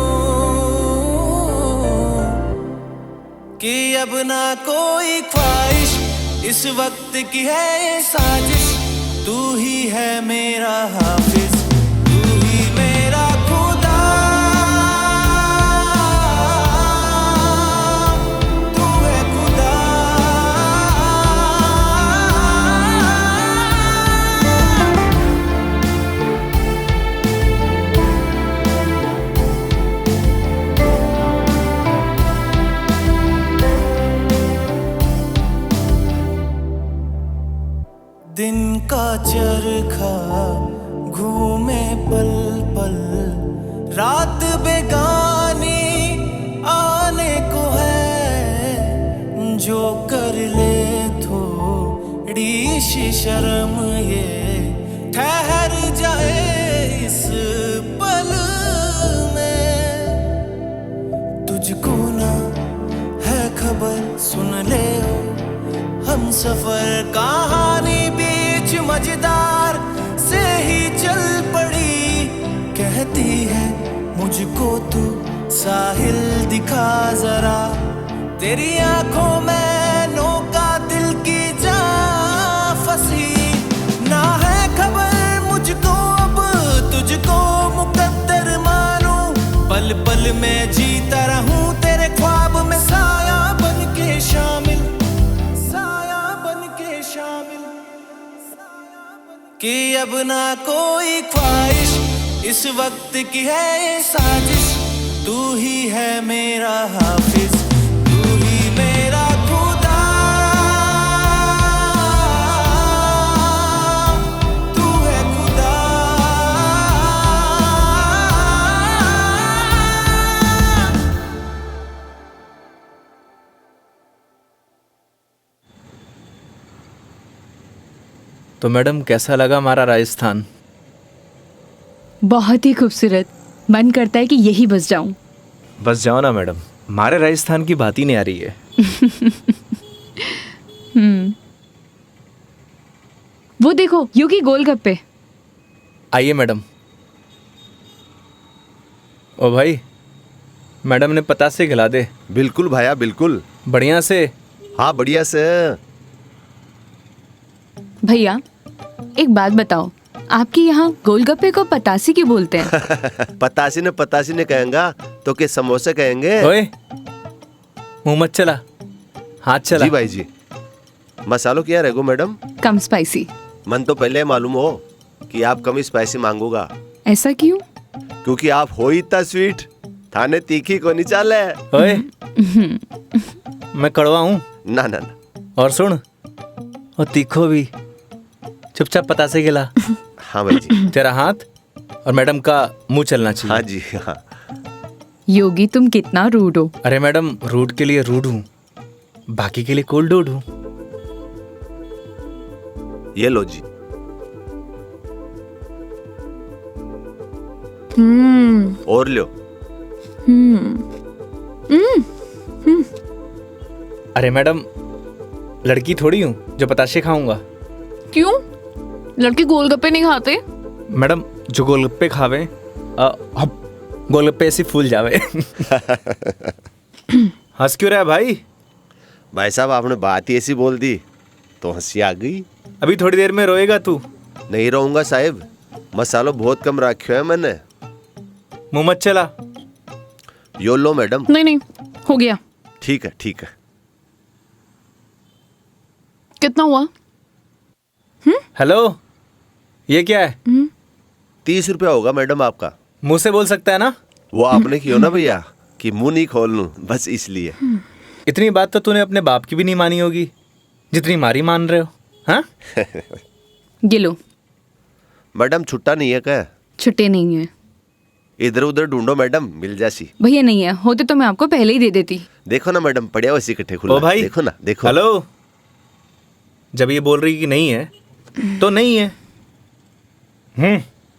Speaker 7: कि अब ना कोई ख्वाहिश, इस वक्त की है ये साजिश। तू ही है मेरा हाफिज, तू ही मेरा खुदा। तू है खुदा। दिन का चरखा घूमे पल पल, रात बेगानी आने को है। जो कर ले थोड़ी सी शर्म, ये ठहर जाए इस पल में। तुझको ना है खबर, सुन ले हम सफर कहानी बीच मजेदार से ही चल पड़ी। कहती है मुझको तू साहिल दिखा जरा, तेरी आंखों में नौका दिल की जा फंसी। ना है खबर मुझको अब तुझको मुकद्दर मानूं, पल पल में जीता रहूं तेरे ख्वाब में, साया बन के शामिल, कि अब ना कोई ख्वाहिश, इस वक्त की है ये साजिश। तू ही है मेरा हाफिज, तू ही मेरा खुदा। तू है खुदा।
Speaker 2: तो मैडम कैसा लगा हमारा राजस्थान?
Speaker 3: बहुत ही खूबसूरत। मन करता है कि यही बस जाऊं।
Speaker 2: बस जाओ ना मैडम, हमारे राजस्थान की बात ही नहीं आ रही है।
Speaker 3: वो देखो योगी गोलगप्पे।
Speaker 2: आइए मैडम। ओ भाई, मैडम ने पतासे खिला दे।
Speaker 8: बिल्कुल भाया बिल्कुल।
Speaker 2: बढ़िया से।
Speaker 8: हाँ बढ़िया से।
Speaker 3: भैया एक बात बताओ, आपके यहाँ गोलगप्पे को पतासी क्यों बोलते हैं?
Speaker 8: पतासी ने कहेंगा तो के समोसे कहेंगे।
Speaker 2: ओए मुंह मत चला, हाथ चला।
Speaker 8: जी भाई जी। मसालों क्या रहेगो मैडम?
Speaker 3: कम स्पाइसी।
Speaker 8: मन तो पहले मालूम हो कि आप कम स्पाइसी मांगोगा।
Speaker 3: ऐसा क्यों?
Speaker 8: क्योंकि आप हो ही इतना स्वीट, थाने तीखी को नहीं चाले।
Speaker 2: ओए मैं कड़वा हूँ
Speaker 8: ना ना ना।
Speaker 2: और सुन, और तीखो भी। चुपचाप पतासे खिला।
Speaker 8: हाँ भाई जी।
Speaker 2: तेरा हाथ और मैडम का मुंह चलना चाहिए।
Speaker 8: हाँ जी हाँ।
Speaker 3: योगी तुम कितना रूड हो।
Speaker 2: अरे मैडम, रूड के लिए रूड हूँ, बाकी के लिए कोल्ड डूड हूँ।
Speaker 8: ये लो जी। और लो।
Speaker 2: अरे मैडम, लड़की थोड़ी हूँ जो पताशे खाऊंगा।
Speaker 1: क्यों? लड़के गोलगप्पे नहीं खाते?
Speaker 2: मैडम, जो गोलगप्पे खावे गोलगप्पे ऐसे फूल जावे। हंस क्यों रहा है भाई?
Speaker 8: भाई साहब आपने बात ही ऐसी बोल दी तो हंसी आ गई।
Speaker 2: अभी थोड़ी देर में रोएगा तू।
Speaker 8: नहीं रहूंगा साहब, मसालो बहुत कम रखो है मैंने।
Speaker 2: मुंह मत चला।
Speaker 8: यो लो मैडम।
Speaker 1: नहीं हो गया।
Speaker 8: ठीक है ठीक है।
Speaker 1: कितना हुआ?
Speaker 2: हेलो, ये क्या है?
Speaker 8: 30 रुपया होगा मैडम आपका।
Speaker 2: मुंह से बोल सकता है ना?
Speaker 8: वो आपने किया ना भैया कि मुंह नहीं खोल लूं, बस इसलिए।
Speaker 2: इतनी बात तो तूने अपने बाप की भी नहीं मानी होगी। जितनी मारी मान रहे हो? हाँ?
Speaker 3: ये लो।
Speaker 8: मैडम छुट्टा नहीं है क्या?
Speaker 3: छुट्टे नहीं है
Speaker 8: इधर उधर ढूंढो मैडम, मिल जासी।
Speaker 3: भैया, नहीं है, होते तो मैं आपको पहले ही दे देती।
Speaker 8: देखो ना मैडम, पड़िया वैसे इकट्ठे खुला।
Speaker 2: ओ भाई,
Speaker 8: देखो ना, देखो।
Speaker 2: हेलो, जब ये बोल रही कि नहीं है तो नहीं है।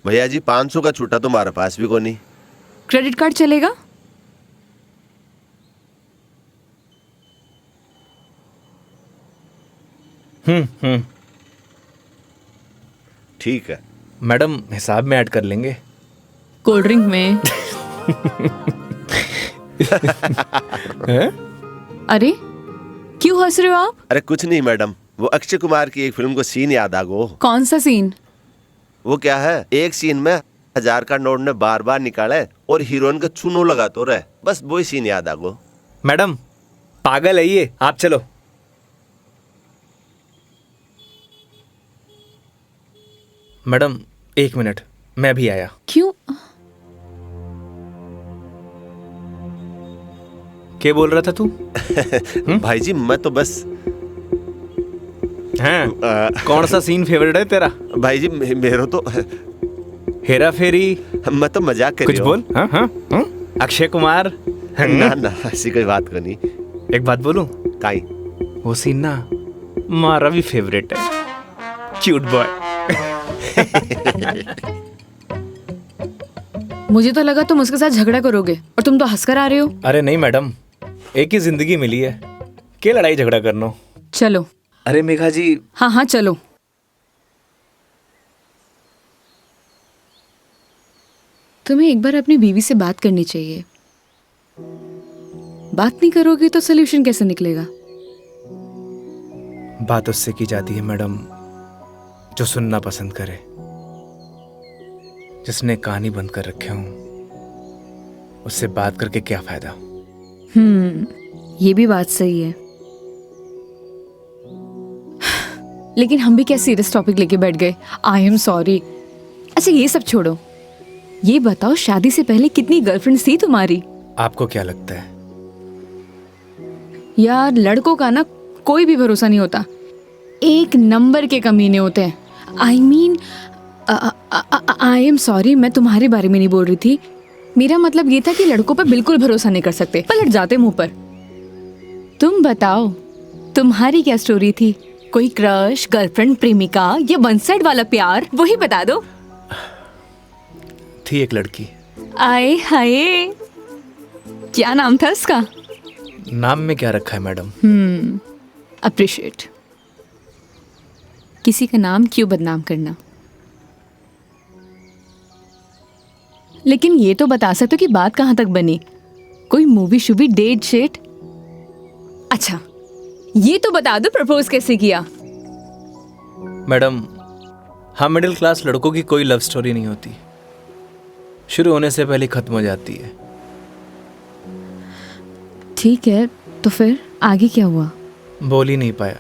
Speaker 8: भैया जी 500 का छुट्टा तुम्हारे पास भी कोई नहीं।
Speaker 3: क्रेडिट कार्ड चलेगा?
Speaker 8: ठीक है
Speaker 2: मैडम, हिसाब में ऐड कर लेंगे।
Speaker 3: कोल्ड ड्रिंक में।
Speaker 2: हैं?
Speaker 3: अरे क्यों हंस रहे हो आप?
Speaker 8: अरे कुछ नहीं मैडम, वो अक्षय कुमार की एक फिल्म को सीन याद आ गो।
Speaker 3: कौन सा सीन?
Speaker 8: वो क्या है, एक सीन में 1000 का नोट ने बार बार निकाले और हीरोइन का चूनो लगा तो रहे, बस वही सीन याद आ गो।
Speaker 2: मैडम पागल है ये, आप चलो। मैडम 1 मिनट, मैं भी आया।
Speaker 3: क्यों?
Speaker 2: क्या बोल रहा था तू?
Speaker 8: भाई जी मैं तो बस
Speaker 2: हैं? कौन सा सीन फेवरेट है तेरा?
Speaker 8: भाई जी मेरा तो
Speaker 2: हेरा फेरी।
Speaker 8: मैं तो मजाक कर
Speaker 2: कुछ बोल। हाँ हाँ हाँ? अक्षय कुमार।
Speaker 8: ना ना ऐसी कोई बात करनी।
Speaker 2: एक बात बोलूं?
Speaker 8: काई?
Speaker 2: वो सीन ना हमारा भी फेवरेट है। Cute boy.
Speaker 3: मुझे तो लगा तुम उसके साथ झगड़ा करोगे और तुम तो हंसकर आ रहे हो।
Speaker 2: अरे नहीं मैडम, एक ही जिंदगी मिली है, क्या लड़ाई झगड़ा करना।
Speaker 3: चलो।
Speaker 2: अरे मेघा जी।
Speaker 3: हाँ हाँ चलो। तुम्हें एक बार अपनी बीवी से बात करनी चाहिए। बात नहीं करोगे तो सोल्यूशन कैसे निकलेगा?
Speaker 2: बात उससे की जाती है मैडम जो सुनना पसंद करे, जिसने कहानी बंद कर रखे हूं। उससे बात करके क्या फायदा?
Speaker 3: ये भी बात सही है। लेकिन हम भी क्या सीरियस टॉपिक लेके बैठ गए। आई एम सॉरी। अच्छा ये सब छोड़ो, ये बताओ शादी से पहले कितनी गर्लफ्रेंड्स थी तुम्हारी?
Speaker 2: आपको क्या लगता है?
Speaker 3: यार लड़कों का ना कोई भी भरोसा नहीं होता, एक नंबर के कमीने होते हैं। I mean I am sorry, मैं तुम्हारे बारे में नहीं बोल रही थी। मेरा मतलब ये था कि लड़कों पर बिल्कुल भरोसा नहीं कर सकते, पलट जाते मुंह पर। तुम बताओ तुम्हारी क्या स्टोरी थी? कोई क्रश, गर्लफ्रेंड, प्रेमिका या वन साइड वाला प्यार, वही बता दो।
Speaker 2: थी एक लड़की।
Speaker 3: आए हाय, क्या नाम था उसका?
Speaker 2: नाम में क्या रखा है मैडम?
Speaker 3: अप्रिशिएट। किसी का नाम क्यों बदनाम करना। लेकिन ये तो बता सकते हो कि बात कहां तक बनी? कोई मूवी शूवी, डेट शेट? अच्छा ये तो बता दो प्रपोज कैसे किया?
Speaker 2: मैडम हम मिडिल क्लास लड़कों की कोई लव स्टोरी नहीं होती, शुरू होने से पहले खत्म हो जाती है।
Speaker 3: ठीक है, तो फिर आगे क्या हुआ?
Speaker 2: बोल ही नहीं पाया।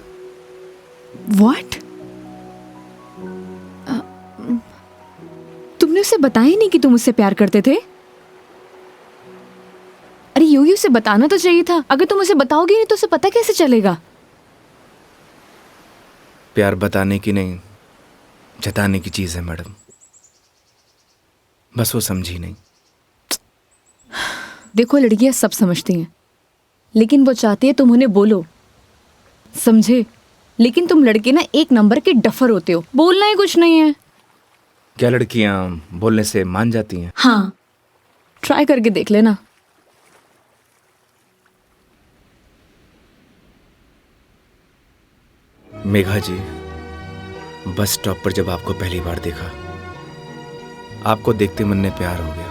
Speaker 3: What? तुमने उसे बताया ही नहीं कि तुम उससे प्यार करते थे? अरे योगी उसे बताना तो चाहिए था। अगर तुम उसे बताओगे नहीं तो उसे पता कैसे चलेगा?
Speaker 2: प्यार बताने की नहीं, जताने की चीज है मैडम, बस वो समझी नहीं।
Speaker 3: देखो लड़कियां सब समझती हैं, लेकिन वो चाहती है तुम उन्हें बोलो, समझे? लेकिन तुम लड़के ना एक नंबर के डफर होते हो, बोलना ही कुछ नहीं है।
Speaker 2: क्या लड़कियां बोलने से मान जाती हैं?
Speaker 3: हाँ, ट्राई करके देख लेना।
Speaker 2: मेघा जी, बस स्टॉप पर जब आपको पहली बार देखा, आपको देखते मन में प्यार हो गया।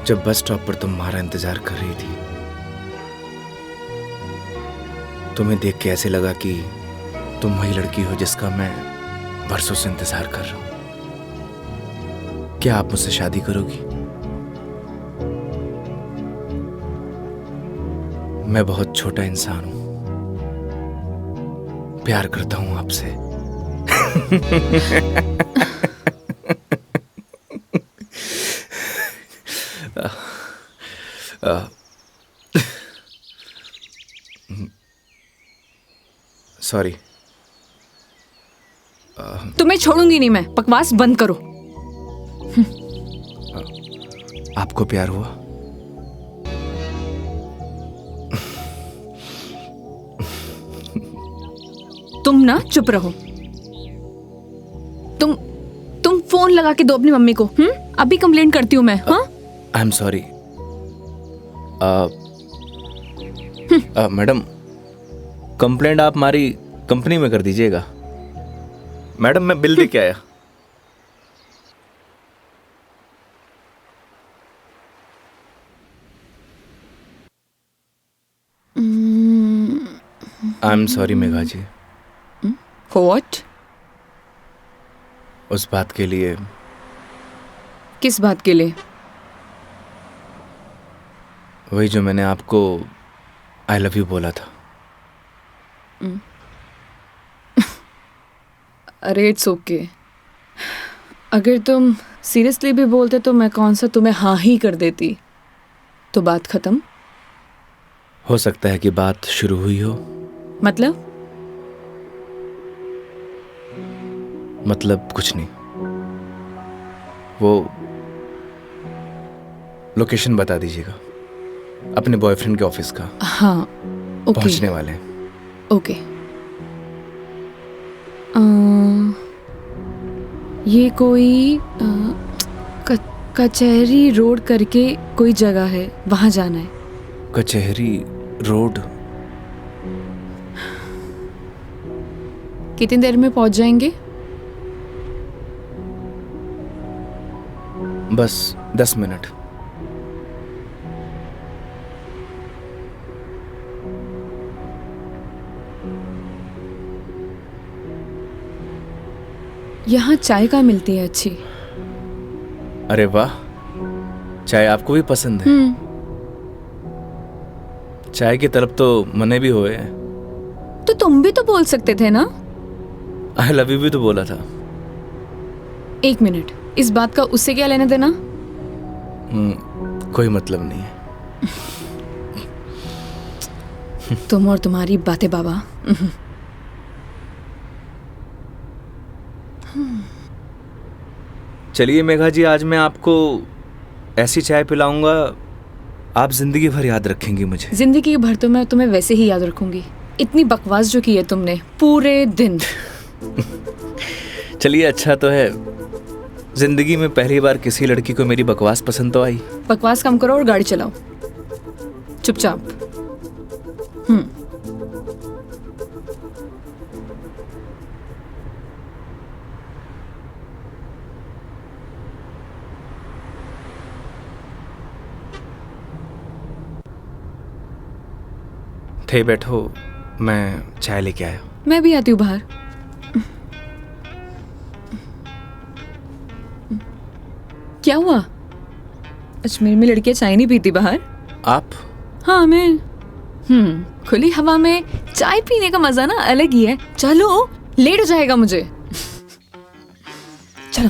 Speaker 2: जब बस स्टॉप पर तुम्हारा इंतजार कर रही थी, तुम्हें देख के ऐसे लगा कि तुम वही लड़की हो जिसका मैं बरसों से इंतजार कर रहा हूं। क्या आप मुझसे शादी करोगी? मैं बहुत छोटा इंसान हूं, प्यार करता हूं आपसे। सॉरी।
Speaker 3: तुम्हें छोड़ूंगी नहीं मैं, बकवास बंद करो।
Speaker 2: आपको प्यार हुआ?
Speaker 3: तुम ना चुप रहो। तुम फोन लगा के दो अपनी मम्मी को। अभी कंप्लेंट करती हूँ मैं। हाँ,
Speaker 2: आई एम सॉरी। मैडम, कंप्लेंट आप हमारी कंपनी में कर दीजिएगा। मैडम, मैं बिल दे के आया। I am sorry Megha ji.
Speaker 3: What?
Speaker 2: उस बात के लिए।
Speaker 3: किस बात के लिए?
Speaker 2: वही जो मैंने आपको आई लव यू बोला था।
Speaker 3: अरे इट्स ओके। अगर तुम सीरियसली भी बोलते तो मैं कौन सा तुम्हें हाँ ही कर देती, तो बात खत्म।
Speaker 2: हो सकता है कि बात शुरू हुई हो। मतलब कुछ नहीं। वो लोकेशन बता दीजिएगा अपने बॉयफ्रेंड के ऑफिस का।
Speaker 3: हाँ ओके।
Speaker 2: पहुंचने वाले हैं।
Speaker 3: ओके। ये कोई कचहरी रोड करके कोई जगह है, वहां जाना है।
Speaker 2: कचहरी रोड?
Speaker 3: कितनी देर में पहुंच जाएंगे?
Speaker 2: बस 10 मिनट।
Speaker 3: यहाँ चाय का मिलती है अच्छी।
Speaker 2: अरे वाह, चाय आपको भी पसंद है? चाय की तरफ तो मने भी हुए हैं।
Speaker 3: तो तुम भी तो बोल सकते थे ना।
Speaker 2: आई लव यू भी तो बोला था।
Speaker 3: एक मिनट, इस बात का उससे क्या लेना देना?
Speaker 2: कोई मतलब नहीं है।
Speaker 3: तुम और तुम्हारी बातें बाबा।
Speaker 2: चलिए मेघा जी, आज मैं आपको ऐसी चाय पिलाऊंगा, आप जिंदगी भर याद रखेंगी मुझे।
Speaker 3: जिंदगी भर तो मैं तुम्हें वैसे ही याद रखूंगी। इतनी बकवास जो की है तुमने पूरे दिन।
Speaker 2: चलिए, अच्छा तो है, जिंदगी में पहली बार किसी लड़की को मेरी बकवास पसंद तो आई।
Speaker 3: बकवास कम करो और गाड़ी चलाओ चुपचाप।
Speaker 2: थे बैठो, मैं चाय लेके आया।
Speaker 3: मैं भी आती हूँ बाहर। क्या हुआ? अजमेर में लड़कियां चाय नहीं पीती बाहर?
Speaker 2: आप?
Speaker 3: हाँ मैं। खुली हवा में चाय पीने का मजा ना अलग ही है। चलो, लेट हो जाएगा मुझे। चलो।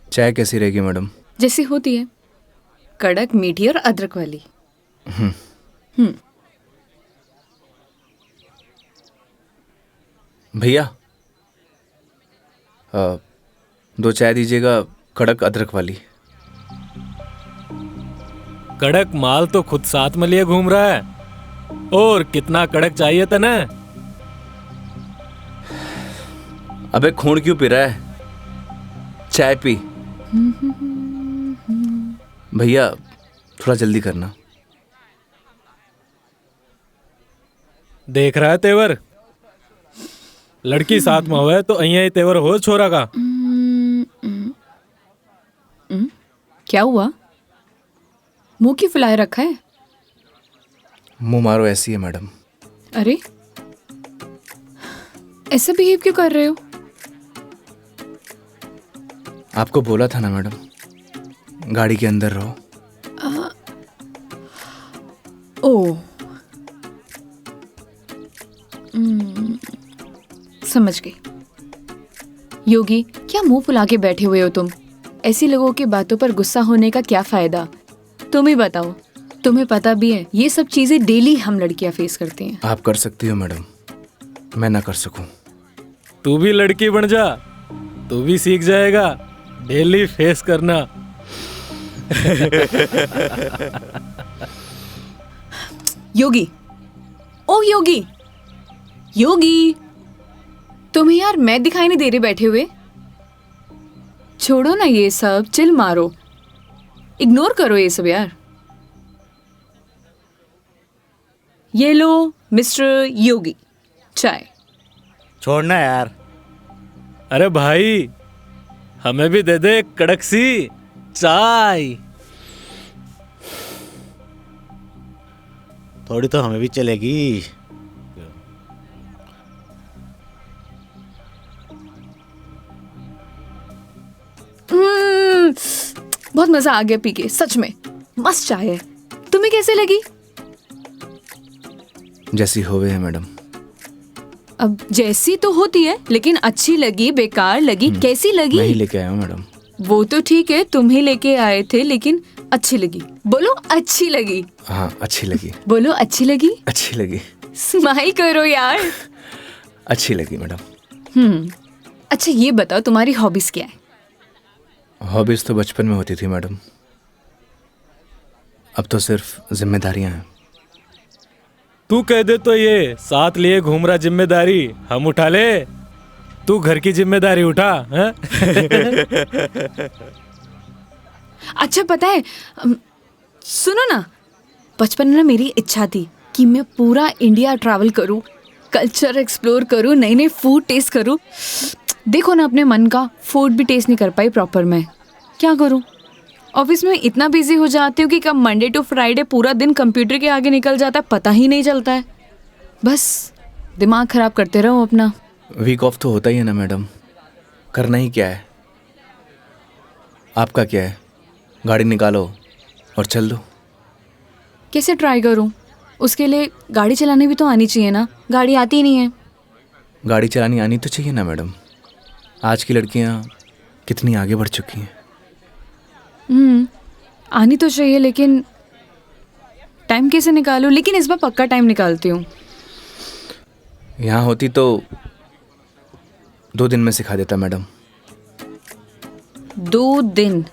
Speaker 2: चाय कैसी रहेगी मैडम?
Speaker 3: जैसी होती है, कड़क, मीठी और अदरक वाली।
Speaker 2: भैया, 2 चाय दीजिएगा, कड़क अदरक वाली।
Speaker 9: कड़क माल तो खुद साथ में लिए घूम रहा है, और कितना कड़क चाहिए था ना?
Speaker 2: अबे खून क्यों पी रहा है? चाय पी। भैया थोड़ा जल्दी करना।
Speaker 9: देख रहा है तेवर? लड़की साथ में हुए तो अहिया ही तेवर हो छोरा का।
Speaker 3: क्या हुआ? मुंह क्यों फुलाए रखा है?
Speaker 2: मुंह मारो ऐसी है मैडम।
Speaker 3: अरे ऐसा बिहेव क्यों कर रहे हो?
Speaker 2: आपको बोला था ना मैडम, गाड़ी के अंदर रहो।
Speaker 3: ओ समझ गई। योगी, क्या मुंह फुला के बैठे हुए हो तुम? ऐसी लोगों की बातों पर गुस्सा होने का क्या फायदा? तुम ही बताओ। तुम्हें पता भी है ये सब चीजें डेली हम लड़कियां फेस करती हैं।
Speaker 2: आप कर सकती हो मैडम, मैं ना कर सकूं।
Speaker 9: तू भी लड़की बन जा, तू भी सीख जाएगा डेली फेस करना।
Speaker 3: योगी, ओ योगी, योगी, तुम्हें यार मैं दिखाई नहीं दे रही बैठे हुए? छोड़ो ना ये सब, चिल मारो, इग्नोर करो ये सब यार। ये लो मिस्टर योगी, चाय।
Speaker 10: छोड़ना यार।
Speaker 9: अरे भाई, हमें भी दे दे कड़क सी चाय।
Speaker 10: थोड़ी तो हमें भी चलेगी।
Speaker 3: बहुत मजा आ गया पी के, सच में मस्त चाय है। तुम्हें कैसे लगी?
Speaker 2: जैसी होवे है मैडम।
Speaker 3: अब जैसी तो होती है, लेकिन अच्छी लगी, बेकार लगी, कैसी लगी?
Speaker 2: मैं ही लेके आया हूँ मैडम।
Speaker 3: वो तो ठीक है, तुम ही लेके आए थे, लेकिन अच्छी लगी। बोलो अच्छी लगी।
Speaker 2: हाँ अच्छी लगी।
Speaker 3: बोलो अच्छी लगी।
Speaker 2: अच्छी लगी।
Speaker 3: स्माइल करो यार।
Speaker 2: अच्छी लगी मैडम।
Speaker 3: अच्छा ये बताओ तुम्हारी हॉबीज क्या है?
Speaker 2: हॉबीज तो बचपन में होती थी मैडम, अब तो सिर्फ जिम्मेदारियां हैं।
Speaker 9: तू कह दे तो ये साथ लिए घूम रहा जिम्मेदारी हम उठा ले, तू घर की जिम्मेदारी उठा है?
Speaker 3: अच्छा पता है, सुनो ना, बचपन में ना मेरी इच्छा थी कि मैं पूरा इंडिया ट्रैवल करूं, कल्चर एक्सप्लोर करूं, नए नए फूड टेस्ट करूं। देखो ना, अपने मन का फूड भी टेस्ट नहीं कर पाई प्रॉपर मैं। क्या करूं? ऑफिस में इतना बिजी हो जाती हूँ कि कब मंडे टू फ्राइडे पूरा दिन कंप्यूटर के आगे निकल जाता है, पता ही नहीं चलता है। बस दिमाग खराब करते रहो अपना।
Speaker 2: वीक ऑफ तो होता ही है ना मैडम, करना ही क्या है। आपका क्या है, गाड़ी निकालो और चल दो।
Speaker 3: कैसे ट्राई करूं? उसके लिए गाड़ी चलानी भी तो आनी चाहिए ना, गाड़ी आती ही नहीं है।
Speaker 2: गाड़ी चलानी आनी तो चाहिए ना मैडम, आज की लड़कियां कितनी आगे बढ़ चुकी हैं।
Speaker 3: आनी तो चाहिए, लेकिन टाइम कैसे निकालूं? लेकिन इस बार पक्का टाइम निकालती हूँ।
Speaker 2: यहाँ होती तो 2 दिन में सिखा देता मैडम।
Speaker 3: 2 दिन?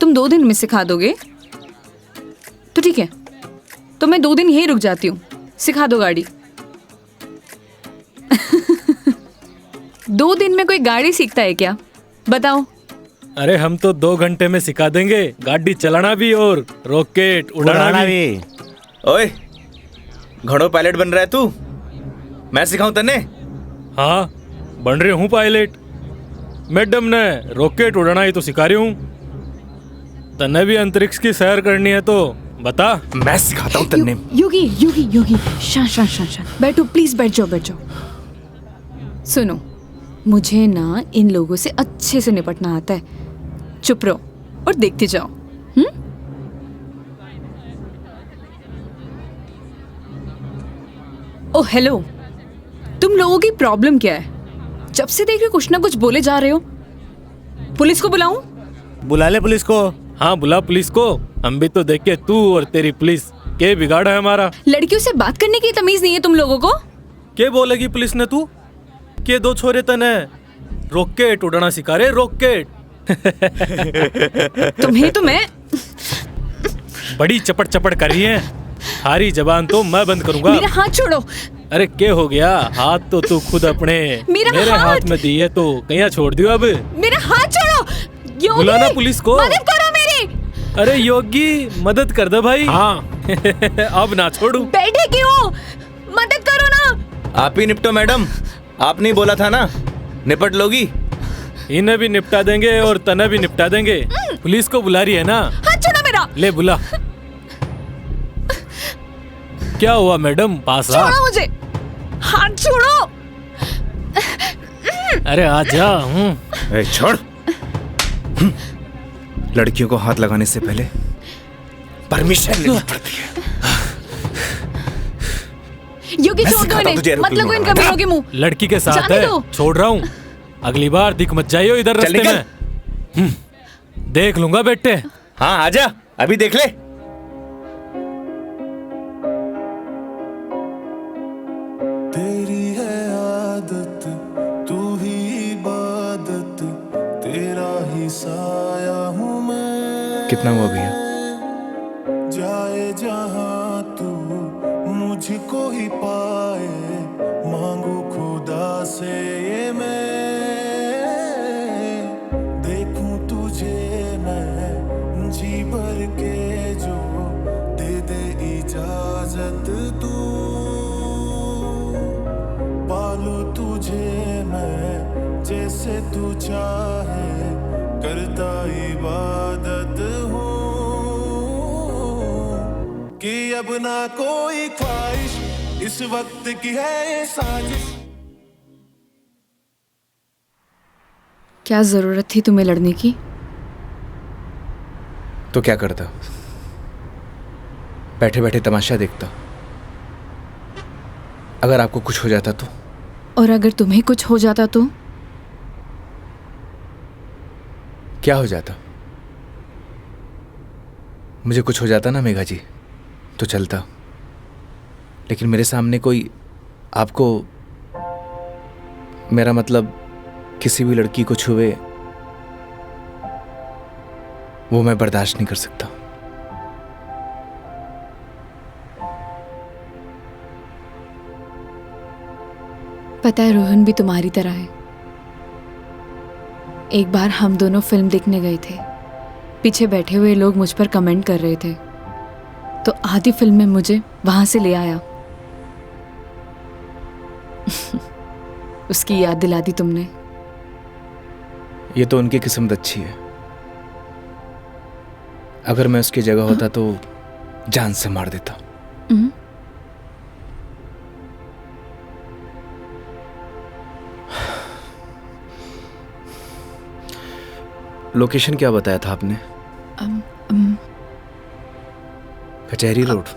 Speaker 3: तुम 2 दिन में सिखा दोगे? तो ठीक है, तो मैं 2 दिन यहीं रुक जाती हूँ, सिखा दो गाड़ी। 2 दिन में कोई गाड़ी सीखता है क्या? बताओ।
Speaker 9: अरे हम तो 2 घंटे में सिखा देंगे गाड़ी चलाना भी और रॉकेट उड़ाना भी।
Speaker 2: ओए, घोड़ों पायलट बन रहा है तू? मैं सिखाऊं तन्ने?
Speaker 9: हाँ बन रही हूँ पायलट। मैडम ने रॉकेट उड़ाना ही तो सिखा रही हूँ। तन्ने भी अंतरिक्ष की सैर करनी है तो बता।
Speaker 2: मैं सिखाता हूँ तन्ने।
Speaker 3: योगी योगी योगी, शांत। बैठो प्लीज, बैठ जाओ। सुनो, मुझे ना इन लोगों से अच्छे से निपटना आता है। चुप रहो और देखते जाओ। ओ हेलो, तुम लोगों की प्रॉब्लम क्या है? जब से देख रहे कुछ ना कुछ बोले जा रहे हो। पुलिस को बुलाऊं?
Speaker 10: बुला ले पुलिस को।
Speaker 9: हाँ बुला पुलिस को, हम भी तो देखे तू और तेरी पुलिस के बिगाड़ा है हमारा।
Speaker 3: लड़कियों से बात करने की तमीज नहीं है तुम लोगों को?
Speaker 9: क्या बोलेगी पुलिस ने तू? के 2 छोरे तने रॉकेट उड़ाना सिखा रहे, रॉकेट।
Speaker 3: तुम्हें तो मैं
Speaker 9: बड़ी चपड़ कर रही है, हारी जबान तो मैं बंद करूंगा।
Speaker 3: मेरा हाथ छोड़ो।
Speaker 9: अरे क्या हो गया? हाथ तो तू खुद अपने मेरे हाथ में दी है तो कहीं छोड़ दियो अब।
Speaker 3: मेरा हाथ छोड़ो। योगी,
Speaker 9: बुलाना पुलिस को।
Speaker 3: मदद करो मेरी।
Speaker 9: अरे योगी मदद कर दे भाई। हाँ अब ना छोड़ू।
Speaker 3: बैठे क्यों? मदद करो ना।
Speaker 2: आप ही निपटो मैडम, आपने ही बोला था ना निपट लोगी।
Speaker 9: इन्हें भी निपटा देंगे और तने भी निपटा देंगे। पुलिस को बुला रही है ना?
Speaker 1: हाथ छोड़ो मेरा।
Speaker 9: ले बुला। क्या हुआ मैडम, पास आ।
Speaker 1: छोड़ो मुझे, हाथ छोड़ो।
Speaker 9: अरे आ जा।
Speaker 2: ए, छोड़। लड़कियों को हाथ लगाने से पहले परमिशन लेनी पड़ती है।
Speaker 1: योगी छोड़ दो इन्हें, मत लगो इन कमीनों के मुंह।
Speaker 9: लड़की के साथ
Speaker 1: जाने
Speaker 9: है,
Speaker 1: दो।
Speaker 9: छोड़ रहा हूँ। अगली बार दिख मत जाइयो इधर
Speaker 2: चल
Speaker 9: रास्ते
Speaker 2: निकल।
Speaker 9: में। देख लूंगा बेटे।
Speaker 2: हाँ आजा, अभी देख ले।
Speaker 7: तेरी है आदत, तू ही इबादत, तेरा ही साया हूँ मैं।
Speaker 2: कितना हुआ भैया?
Speaker 7: जाए जहाँ तू मुझको ही पाए, मांगू खुदा से ये मैं। देखूं तुझे मैं जी भर के, जो दे दे इजाजत तू। पालू तुझे मैं जैसे तू चाहे, करता इबादत हूँ कि अब ना कोई ख्वाहिश, इस वक्त की है ये साजिश।
Speaker 3: क्या जरूरत थी तुम्हें लड़ने की?
Speaker 2: तो क्या करता? बैठे बैठे तमाशा देखता। अगर आपको कुछ हो जाता तो?
Speaker 3: और अगर तुम्हें कुछ हो जाता तो?
Speaker 2: क्या हो जाता? मुझे कुछ हो जाता ना मेघा जी, तो चलता। लेकिन मेरे सामने कोई आपको, मेरा मतलब किसी भी लड़की को छुए, वो मैं बर्दाश्त नहीं कर सकता।
Speaker 3: पता है रोहन भी तुम्हारी तरह है। एक बार हम दोनों फिल्म देखने गए थे। पीछे बैठे हुए लोग मुझ पर कमेंट कर रहे थे, तो आधी फिल्म में मुझे वहां से ले आया। उसकी याद दिला दी तुमने।
Speaker 2: ये तो उनकी किस्मत अच्छी है। अगर मैं उसकी जगह होता तो जान से मार देता। लोकेशन क्या बताया था आपने? कचहरी रोड।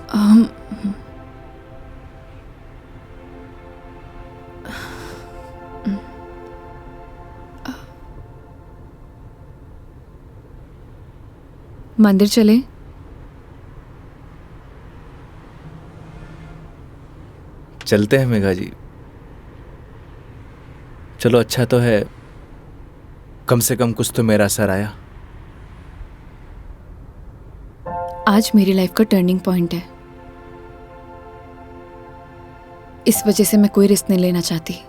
Speaker 3: मंदिर चले?
Speaker 2: चलते हैं मेघा जी। चलो अच्छा तो है, कम से कम कुछ तो मेरा असर आया।
Speaker 3: आज मेरी लाइफ का टर्निंग पॉइंट है। इस वजह से मैं कोई रिस्क नहीं लेना चाहती।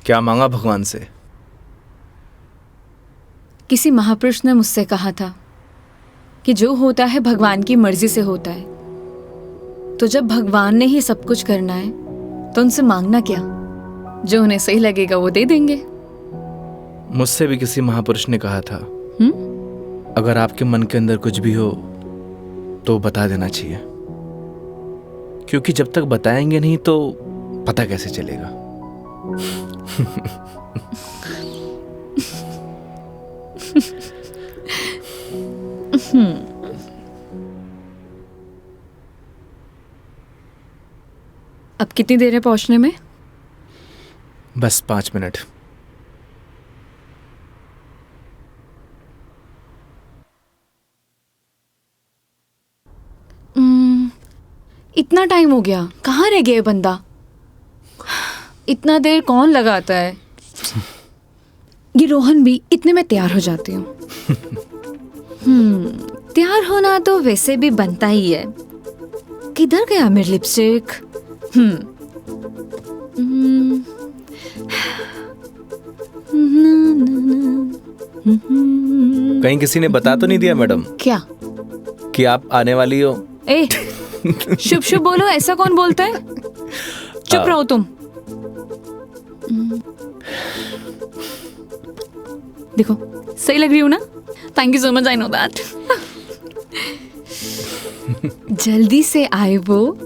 Speaker 2: क्या मांगा भगवान से?
Speaker 3: किसी महापुरुष ने मुझसे कहा था कि जो होता है भगवान की मर्जी से होता है। तो जब भगवान ने ही सब कुछ करना है तो उनसे मांगना क्या? जो उन्हें सही लगेगा वो दे देंगे।
Speaker 2: मुझसे भी किसी महापुरुष ने कहा था, अगर आपके मन के अंदर कुछ भी हो तो बता देना चाहिए, क्योंकि जब तक बताएंगे नहीं तो पता कैसे चलेगा।
Speaker 3: अब कितनी देर है पहुंचने में?
Speaker 2: बस 5 मिनट।
Speaker 3: इतना टाइम हो गया, कहाँ रह गया ये बंदा? इतना देर कौन लगाता है? ये रोहन भी, इतने में तैयार हो जाती हूँ। तैयार होना तो वैसे भी बनता ही है। किधर गया मेरी लिपस्टिक?
Speaker 2: कहीं किसी ने बता तो नहीं दिया मैडम
Speaker 3: क्या?
Speaker 2: कि आप आने वाली हो?
Speaker 3: ए, शुभ शुभ बोलो, ऐसा कौन बोलता है? चुप रहो तुम। देखो सही लग रही हूँ ना? Thank you so much, I know that. जल्दी से आए वो।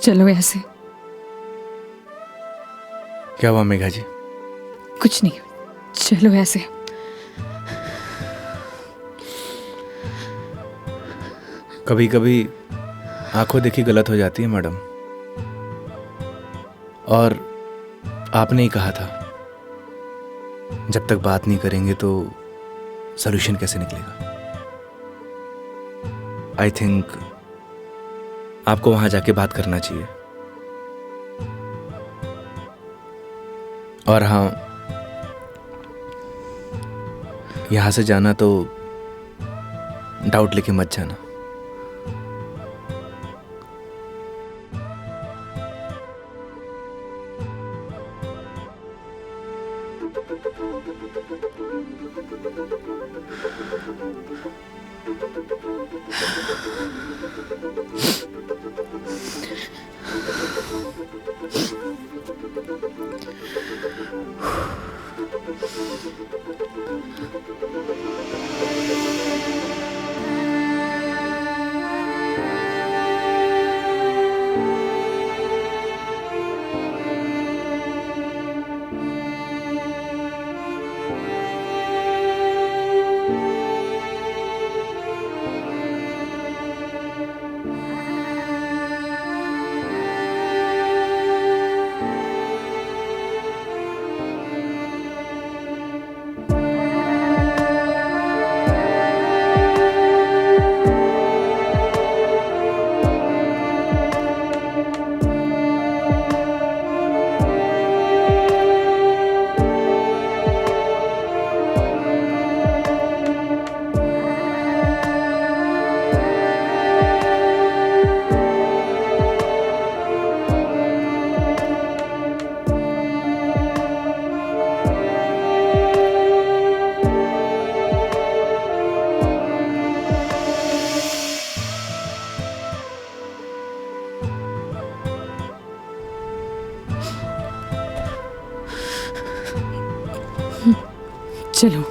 Speaker 3: चलो ऐसे।
Speaker 2: क्या हुआ मेघा जी?
Speaker 3: कुछ नहीं, चलो ऐसे।
Speaker 2: कभी कभी आंखों देखी गलत हो जाती है मैडम, और आपने ही कहा था जब तक बात नहीं करेंगे तो सॉल्यूशन कैसे निकलेगा। आई थिंक आपको वहां जाके बात करना चाहिए। और हाँ, यहां से जाना तो डाउट लेके मत जाना।
Speaker 3: चलो।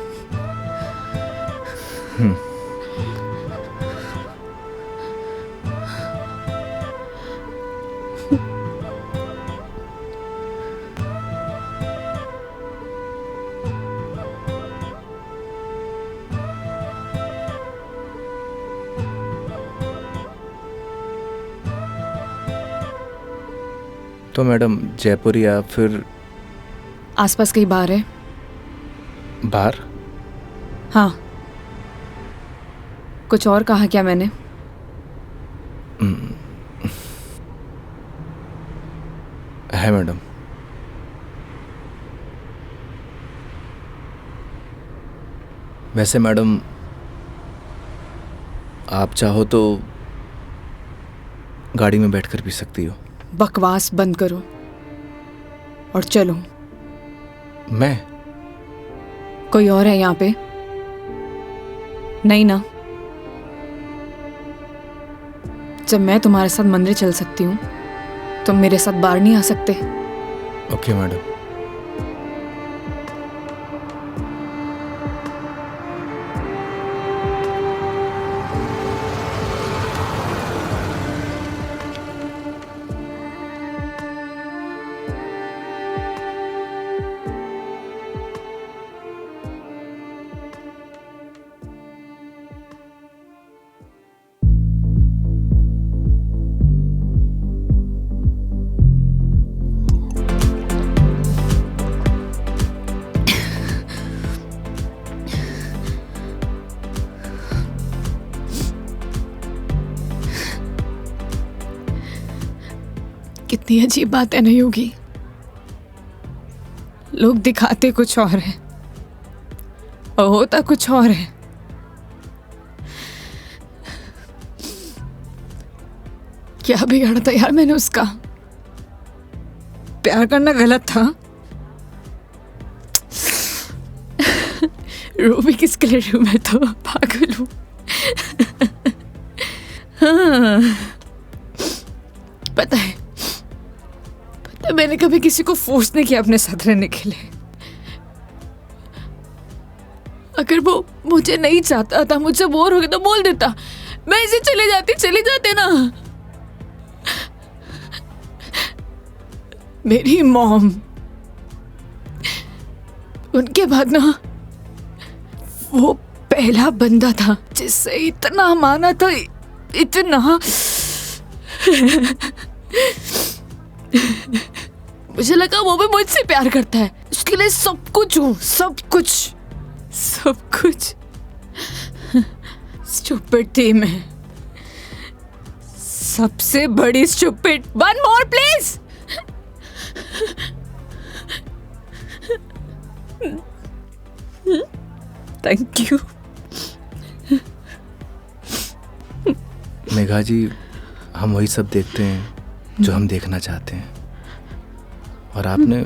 Speaker 2: तो मैडम जयपुर या फिर
Speaker 3: आसपास कहीं बार है?
Speaker 2: बाहर?
Speaker 3: हाँ। कुछ और कहा क्या मैंने?
Speaker 2: है मैडम। वैसे मैडम आप चाहो तो गाड़ी में बैठकर पी सकती हो।
Speaker 3: बकवास बंद करो और चलो।
Speaker 2: मैं?
Speaker 3: कोई और है यहाँ पे? नहीं ना? जब मैं तुम्हारे साथ मंदिर चल सकती हूँ, तुम मेरे साथ बाहर नहीं आ सकते?
Speaker 2: Okay madam.
Speaker 1: कितनी अजीब बात है नहीं होगी। लोग दिखाते कुछ और है और होता कुछ और है। क्या बिगाड़ा था यार मैंने उसका? प्यार करना गलत था। रो भी किसके लिए रू? मैं तो पागल हूं। हाँ, पता है मैंने कभी किसी को फोर्स नहीं किया अपने साथ रहने के लिए। अगर वो मुझे नहीं चाहता था, मुझसे बोर हो गया तो बोल देता, मैं इसे चले जाते ना। मेरी मॉम, उनके बाद ना वो पहला बंदा था जिससे इतना माना था, इतना। मुझे लगा वो भी मुझसे प्यार करता है, उसके लिए सब कुछ हूँ, सब कुछ। स्टूपिड थी मैं, सबसे बड़ी stupid. One more please. Thank you.
Speaker 2: Megha ji, हम वही सब देखते हैं जो हम देखना चाहते हैं, और आपने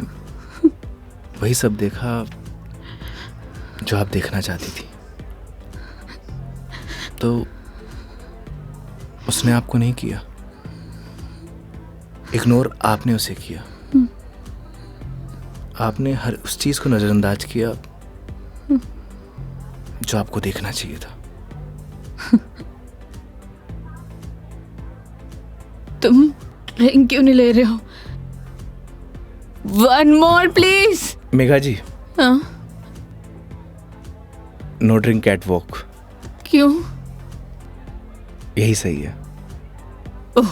Speaker 2: वही सब देखा जो आप देखना चाहती थी। तो उसने आपको नहीं किया, इग्नोर आपने उसे किया। आपने हर उस चीज को नजरअंदाज किया जो आपको देखना चाहिए था।
Speaker 1: तुम ड्रिंक क्यों नहीं ले रहे हो? One more please.
Speaker 2: Megha ji,
Speaker 1: हाँ?
Speaker 2: No drink at walk.
Speaker 1: क्यों?
Speaker 2: यही सही है।
Speaker 1: ओह,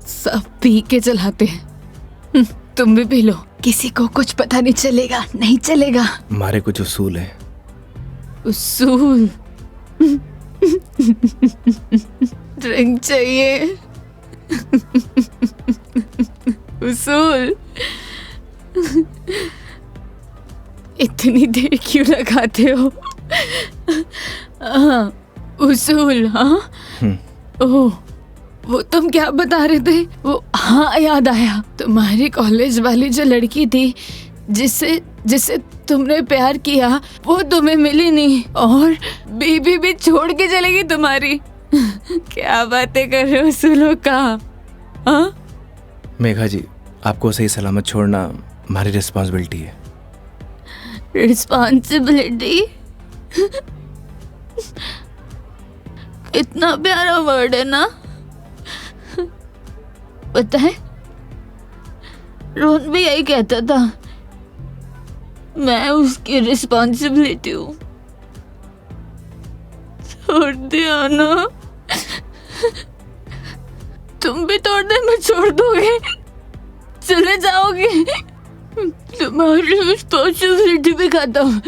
Speaker 1: सब पी के चलाते हैं। तुम भी पी लो, किसी को कुछ पता नहीं चलेगा। नहीं चलेगा।
Speaker 2: हमारे कुछ उसूल हैं।
Speaker 1: उसूल? ड्रिंक चाहिए। उसूल? इतनी देर क्यों लगाते हो? हाँ, उसूल। हाँ, ओह, वो तुम क्या बता रहे थे? वो, हाँ याद आया, तुम्हारी कॉलेज वाली जो लड़की थी जिससे तुमने प्यार किया, वो तुम्हें मिली नहीं और बीबी भी छोड़ के चलेगी तुम्हारी। क्या बातें कर रहे हो उसूलों का? हाँ?
Speaker 2: मेघा जी, आपको सही सलामत छोड़ना हमारी रिस्पॉन्सिबिलिटी है।
Speaker 1: रिस्पॉन्सिबिलिटी? इतना प्यारा वर्ड है ना। पता है, रोहन भी यही कहता था, मैं उसकी रिस्पॉन्सिबिलिटी हूँ। छोड़ दिया ना? तुम भी तोड़ दे, मैं छोड़ दोगे? चले जाओगे? तुम्हारी रिस्पॉन्सिबिलिटी भी खत्म।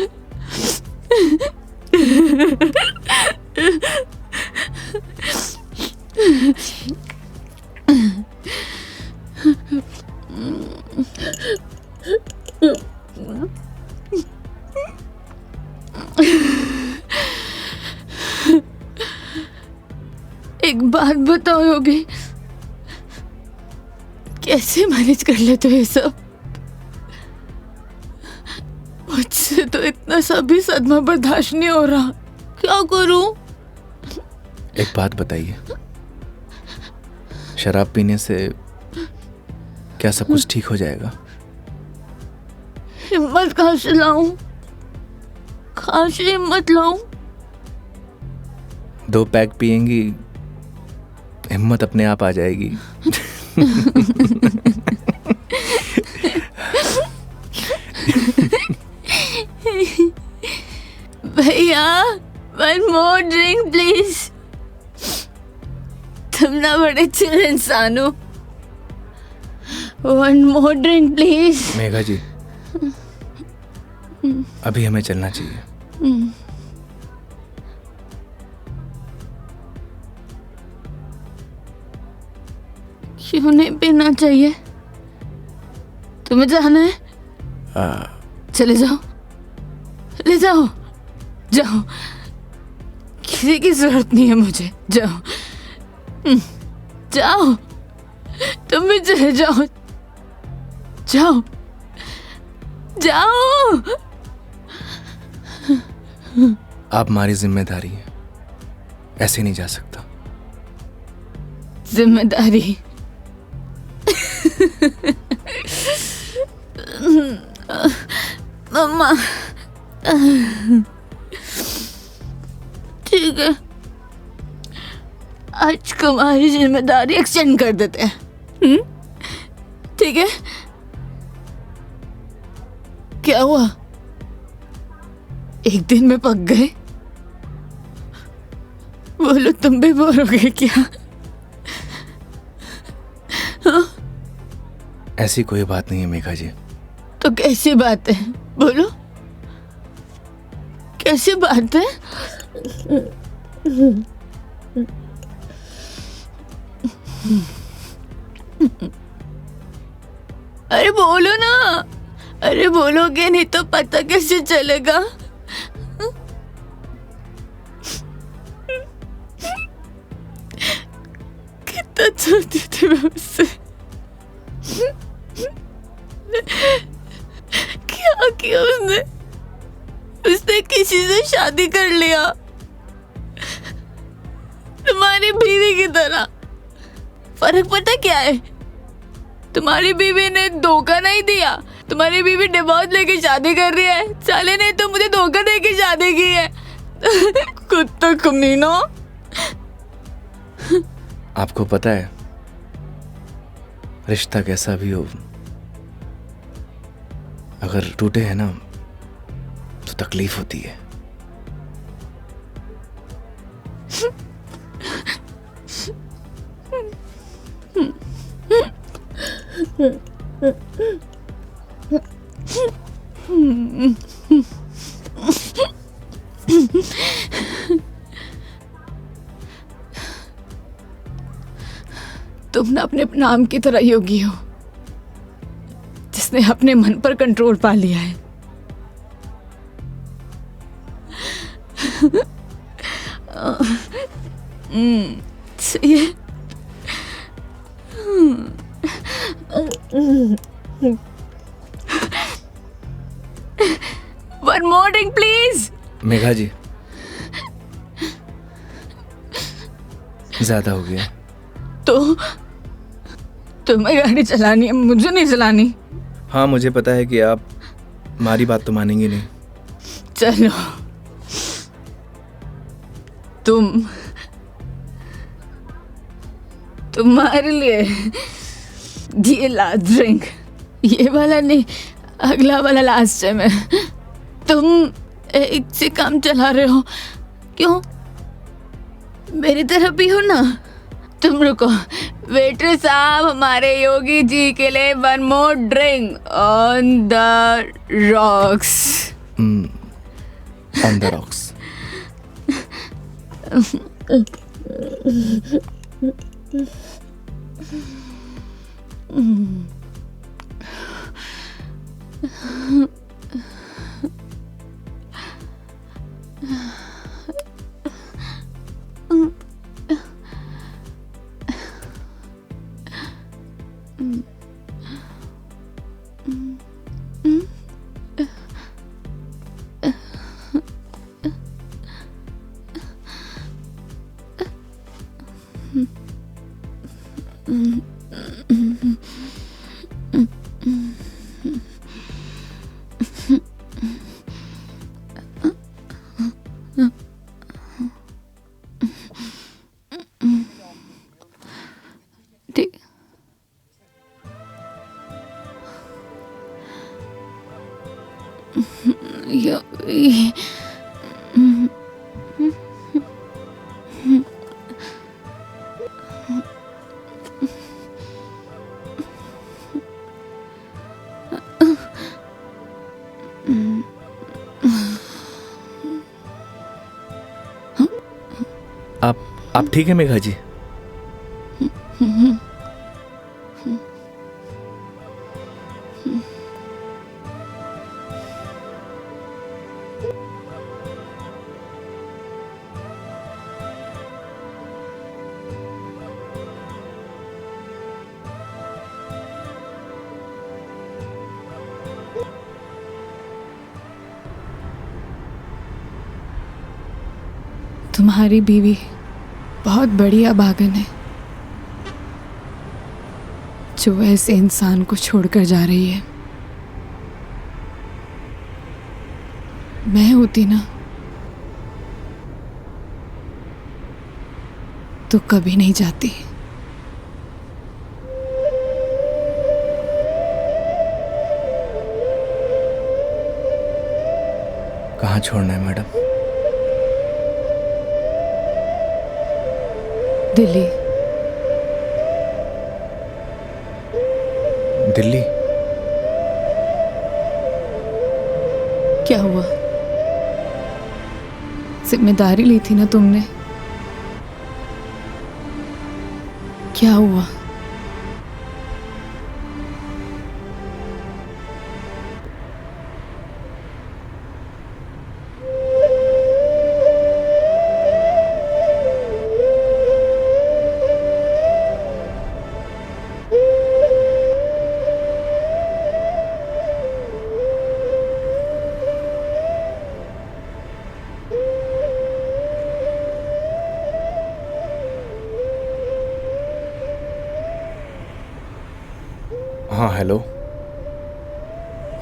Speaker 1: एक बात बताओ योगी, कैसे मैनेज कर लेते हो ये सब? मुझसे तो इतना सा भी सदमा बर्दाश्त नहीं हो रहा, क्या करूं?
Speaker 2: एक बात बताइए, शराब पीने से क्या सब कुछ ठीक हो जाएगा?
Speaker 1: हिम्मत कहाँ से लाऊं? कहाँ से हिम्मत लाऊं?
Speaker 2: 2 पैक पिएंगी, हिम्मत अपने आप आ जाएगी।
Speaker 1: भैया, 1 more drink प्लीज। तुम ना बड़े चिल इंसान हो। 1 more drink प्लीज।
Speaker 2: मेघा जी, अभी हमें चलना चाहिए।
Speaker 1: क्यों नहीं पीना चाहिए? तुम्हें जाना है? चले जाओ, ले जाओ, जाओ, किसी की जरूरत नहीं है मुझे। जाओ, जाओ, तुम भी चले जाओ, जाओ, जाओ।
Speaker 2: आप हमारी जिम्मेदारी है, ऐसे नहीं जा सकता।
Speaker 1: जिम्मेदारी? मम्मा, ठीक है, आज तुम्हारी जिम्मेदारी एक्सटेंड कर देते हैं। ठीक है? क्या हुआ? एक दिन में पक गए? बोलो, तुम भी बोर हो गए क्या?
Speaker 2: ऐसी कोई बात नहीं है मेघा जी।
Speaker 1: तो कैसी बात है? बोलो, कैसी बात है? अरे बोलो ना, अरे बोलोगे नहीं तो पता कैसे चलेगा? कितना चाहती थी मैं उससे, क्या किया उसने? उसने किसी से शादी कर लिया, तुम्हारी बीवी की तरह। फर्क पता क्या है? तुम्हारी बीवी ने धोखा नहीं दिया, तुम्हारी बीवी डिवोर्स लेके शादी कर रही है। साले ने तो मुझे धोखा देके शादी की है। कुत्ता कमीना।
Speaker 2: आपको पता है, रिश्ता कैसा भी हो, अगर टूटे हैं ना तो तकलीफ होती है।
Speaker 1: तुम ना अपने नाम की तरह योगी हो, जिसने अपने मन पर कंट्रोल पा लिया है। सही है। One more drink, please.
Speaker 2: Megha जी, ज्यादा हो गया।
Speaker 1: तो तुम्हें गाड़ी चलानी है, मुझे नहीं चलानी।
Speaker 2: हाँ, मुझे पता है कि आप हमारी बात तो मानेंगे नहीं।
Speaker 1: चलो, तुम्हारे लिए ये लास्ट ड्रिंक, ये वाला नहीं, अगला वाला लास्ट टाइम है। तुम एक से काम चला रहे हो, क्यों? मेरी तरह भी हो ना, तुम रुको। वेटर साहब, हमारे योगी जी के लिए 1 more drink on the rocks.
Speaker 2: On the rocks. आप ठीक है मेघा जी?
Speaker 3: तुम्हारी बीवी बहुत बड़ी अभागन है जो ऐसे इंसान को छोड़कर जा रही है। मैं होती ना तो कभी नहीं जाती।
Speaker 2: कहाँ छोड़ना है मैडम?
Speaker 3: दिल्ली।
Speaker 2: दिल्ली?
Speaker 3: क्या हुआ? जिम्मेदारी ली थी ना तुमने, क्या हुआ?
Speaker 2: हाँ हेलो।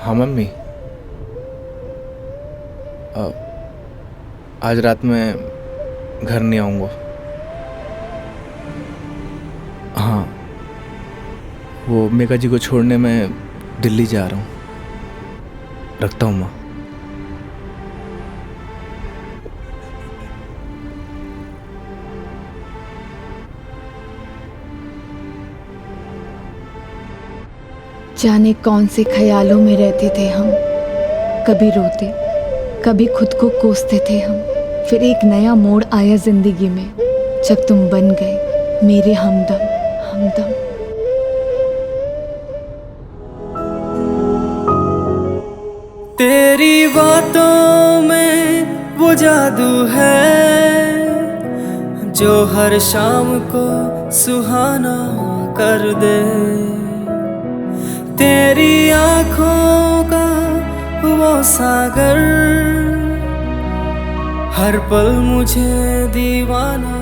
Speaker 2: हाँ मम्मी, आज रात में घर नहीं आऊँगा। हाँ, वो मेघा जी को छोड़ने मैं दिल्ली जा रहा हूँ। रखता हूँ माँ।
Speaker 3: जाने कौन से ख्यालों में रहते थे हम, कभी रोते कभी खुद को कोसते थे हम। फिर एक नया मोड़ आया जिंदगी में जब तुम बन गए मेरे हमदम। हमदम
Speaker 7: तेरी बातों में वो जादू है जो हर शाम को सुहाना कर दे। तेरी आँखों का वो सागर हर पल मुझे दीवाना